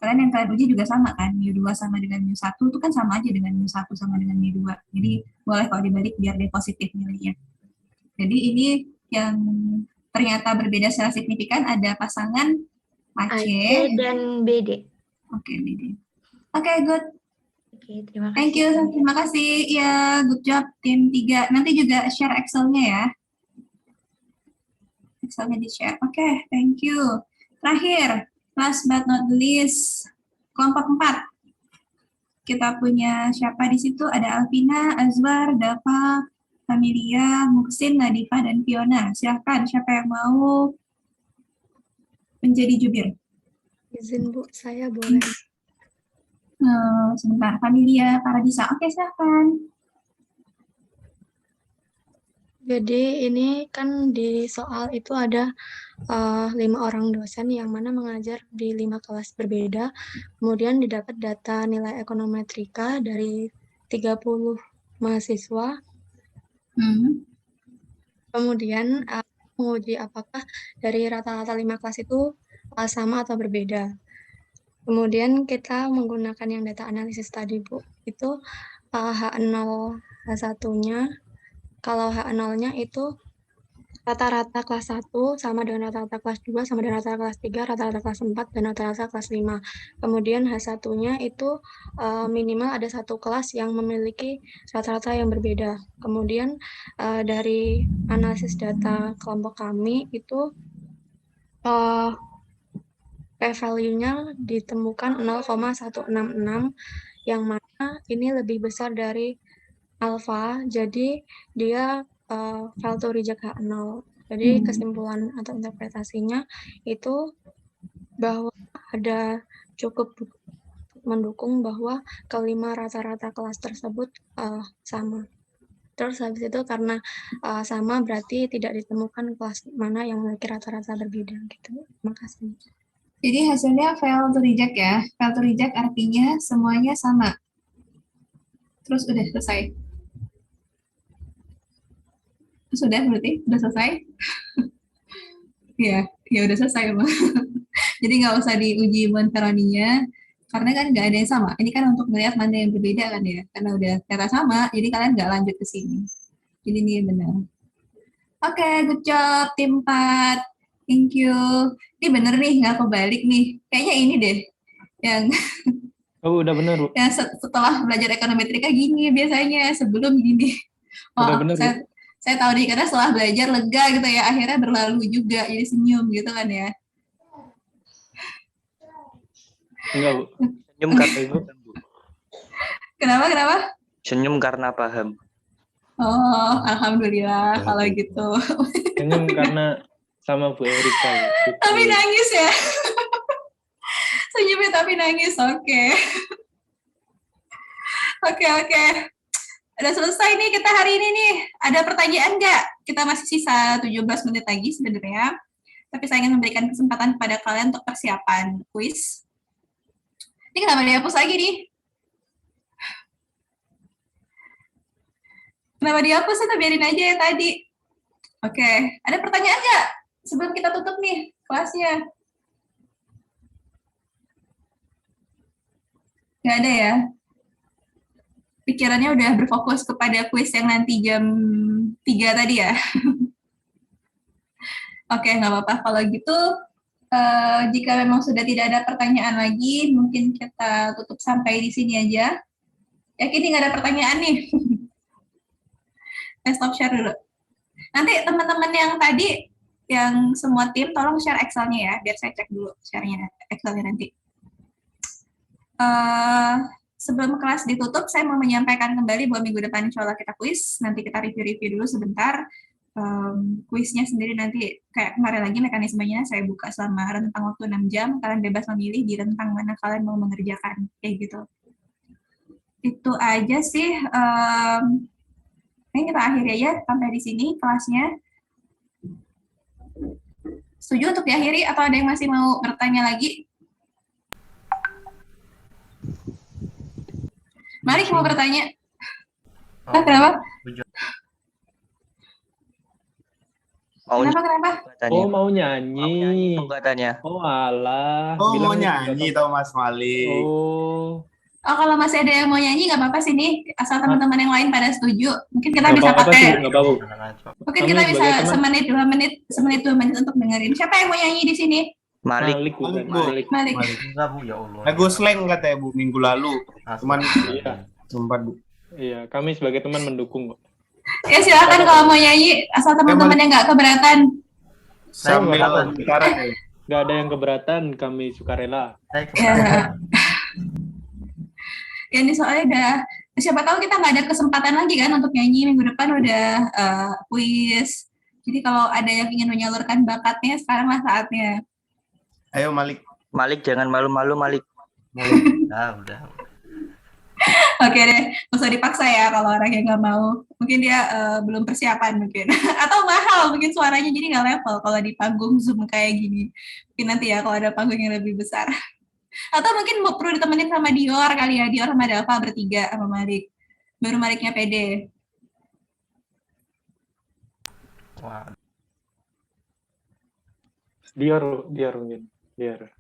kalian yang kalian uji juga sama kan, mu2 sama dengan mu1 itu kan sama aja dengan mu1 sama dengan mu2. Jadi boleh kalau dibalik biar dia positif nilainya. Jadi ini yang ternyata berbeda secara signifikan ada pasangan AC dan BD. Oke, BD. Oke, good. Oke, terima kasih. Thank you, terima kasih. Ya, good job tim 3. Nanti juga share Excel-nya ya. Excel-nya di-share. Oke, thank you. Terakhir, last but not least, kelompok 4. Kita punya siapa di situ? Ada Alvina, Azwar, Dava, Familia, Muksin, Nadifa, dan Fiona. Silahkan, siapa yang mau menjadi jubir? Izin Bu, saya boleh. Sebentar, Familia, Paradisa. Oke, silahkan. Jadi ini kan di soal itu ada 5 orang dosen yang mana mengajar di 5 kelas berbeda. Kemudian didapat data nilai ekonometrika dari 30 mahasiswa. Kemudian menguji apakah dari rata-rata 5 kelas itu sama atau berbeda. Kemudian kita menggunakan yang data analisis tadi, Bu. Itu H0 H1-nya, kalau H0-nya itu rata-rata kelas 1 sama dengan rata-rata kelas 2, sama dengan rata-rata kelas 3, rata-rata kelas 4, dan rata-rata kelas 5. Kemudian H1-nya itu minimal ada satu kelas yang memiliki rata-rata yang berbeda. Kemudian dari analisis data kelompok kami itu p-value-nya ditemukan 0,166 yang mana ini lebih besar dari alfa, jadi dia fail to reject H0. Jadi kesimpulan atau interpretasinya itu bahwa ada cukup mendukung bahwa kelima rata-rata kelas tersebut sama. Terus habis itu karena sama berarti tidak ditemukan kelas mana yang memiliki rata-rata berbeda gitu. Makasih. Jadi hasilnya fail to reject ya. Fail to reject artinya semuanya sama. Terus udah selesai. Sudah berarti? Udah selesai? Ya udah selesai. Jadi nggak usah diuji Monteroninya, karena kan nggak ada yang sama. Ini kan untuk melihat mana yang berbeda kan ya. Karena udah ternyata sama, jadi kalian nggak lanjut ke sini. Jadi ini benar. Oke, good job tim 4. Thank you. Ini bener nih, nggak kebalik nih. Kayaknya ini deh, yang udah bener, Bu. yang setelah belajar ekonometrika gini biasanya, sebelum gini. Udah bener, saya tahu nih, karena setelah belajar lega gitu ya, akhirnya berlalu juga, jadi senyum gitu kan ya. Enggak, Bu. Senyum karena Bu. Kenapa? Senyum karena paham. Oh, alhamdulillah kalau gitu. Senyum karena sama Bu Erika. Gitu. Tapi nangis ya. Senyumnya tapi nangis, oke. Oke. Udah selesai nih kita hari ini nih. Ada pertanyaan nggak? Kita masih sisa 17 menit lagi sebenarnya. Tapi saya ingin memberikan kesempatan kepada kalian untuk persiapan kuis. Ini kenapa dihapus lagi nih? Kenapa dihapus? Atau biarin aja ya tadi. Oke. Ada pertanyaan nggak? Sebelum kita tutup nih kelasnya. Nggak ada ya? Pikirannya udah berfokus kepada kuis yang nanti jam 3 tadi ya? Oke, nggak apa-apa. Kalau gitu, jika memang sudah tidak ada pertanyaan lagi, mungkin kita tutup sampai di sini aja. Yakin nggak ada pertanyaan nih? Saya stop share dulu. Nanti teman-teman yang tadi, yang semua tim, tolong share Excel-nya ya, biar saya cek dulu share-nya Excel-nya nanti. Sebelum kelas ditutup, saya mau menyampaikan kembali bahwa minggu depan insya Allah kita kuis. Nanti kita review-review dulu sebentar. Kuisnya sendiri nanti kayak kemarin lagi mekanismenya saya buka selama rentang waktu 6 jam. Kalian bebas memilih di rentang mana kalian mau mengerjakan. Kayak gitu. Itu aja sih. Ini kita akhiri aja sampai di sini kelasnya. Setuju untuk diakhiri atau ada yang masih mau bertanya lagi? Mari mau bertanya. Kenapa? Kenapa? Oh, mau nyanyi. Katanya. Oh, alah. Oh, mau Bilang nyanyi tau Mas Malik. Oh. Oh, kalau masih ada yang mau nyanyi nggak apa-apa sih nih, asal teman-teman yang lain pada setuju. Mungkin kita bisa pakai. Mungkin kita bisa semenit 2 menit untuk dengerin. Siapa yang mau nyanyi di sini? Malik. Malik. Enggak, Bu, ya Allah. Lagu slang katanya Bu minggu lalu. Cuman sempat Bu. Iya, kami sebagai teman mendukung kok. Ya silakan kalau mau nyanyi, asal teman-teman yang nggak keberatan. Sambil bicara. Nggak ada yang keberatan, kami sukarela. Ya. Ya ini soalnya udah, siapa tahu kita nggak ada kesempatan lagi kan untuk nyanyi minggu depan udah kuis. Jadi kalau ada yang ingin menyalurkan bakatnya, sekaranglah saatnya. Ayo Malik. Malik jangan malu-malu Malik. Udah. Oke deh, nggak usah dipaksa ya kalau orang yang nggak mau. Mungkin dia belum persiapan mungkin. Atau mahal mungkin suaranya jadi nggak level kalau di panggung Zoom kayak gini. Mungkin nanti ya kalau ada panggung yang lebih besar. Atau mungkin perlu ditemenin sama Dior kali ya. Dior sama Dava bertiga sama Malik. Baru Maliknya pede. Wah. Dior mungkin. Dior.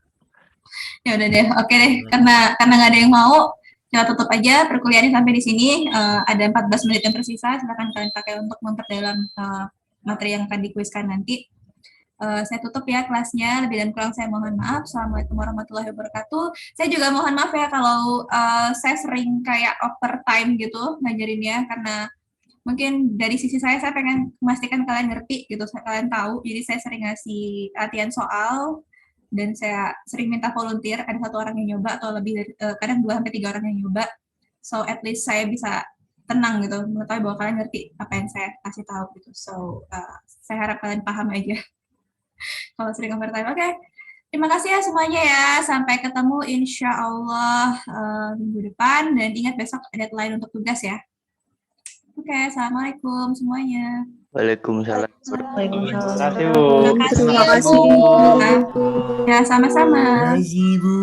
Ya udah deh, oke deh. Karena nggak ada yang mau, kita tutup aja perkuliahannya sampai di sini. Ada 14 menit yang tersisa. Silakan kalian pakai untuk memperdalam materi yang akan dikuiskan nanti. Saya tutup ya kelasnya. Lebih dan kurang saya mohon maaf. Assalamualaikum warahmatullahi wabarakatuh. Saya juga mohon maaf ya kalau saya sering kayak overtime gitu ngajarinnya, karena mungkin dari sisi saya pengen memastikan kalian ngerti gitu, kalian tahu. Jadi saya sering ngasih latihan soal dan saya sering minta volunteer. Ada 1 orang yang nyoba atau lebih dari kadang 2-3 orang yang nyoba. So at least saya bisa tenang gitu, mengetahui bahwa kalian ngerti apa yang saya kasih tahu gitu. So saya harap kalian paham aja. Kalau sering overtime, oke. Terima kasih ya semuanya ya. Sampai ketemu insya Allah minggu depan. Dan ingat besok ada deadline untuk tugas ya. Oke, assalamualaikum semuanya. Waalaikumsalam. Terima kasih. Ya, sama-sama. Terima kasih, Bu.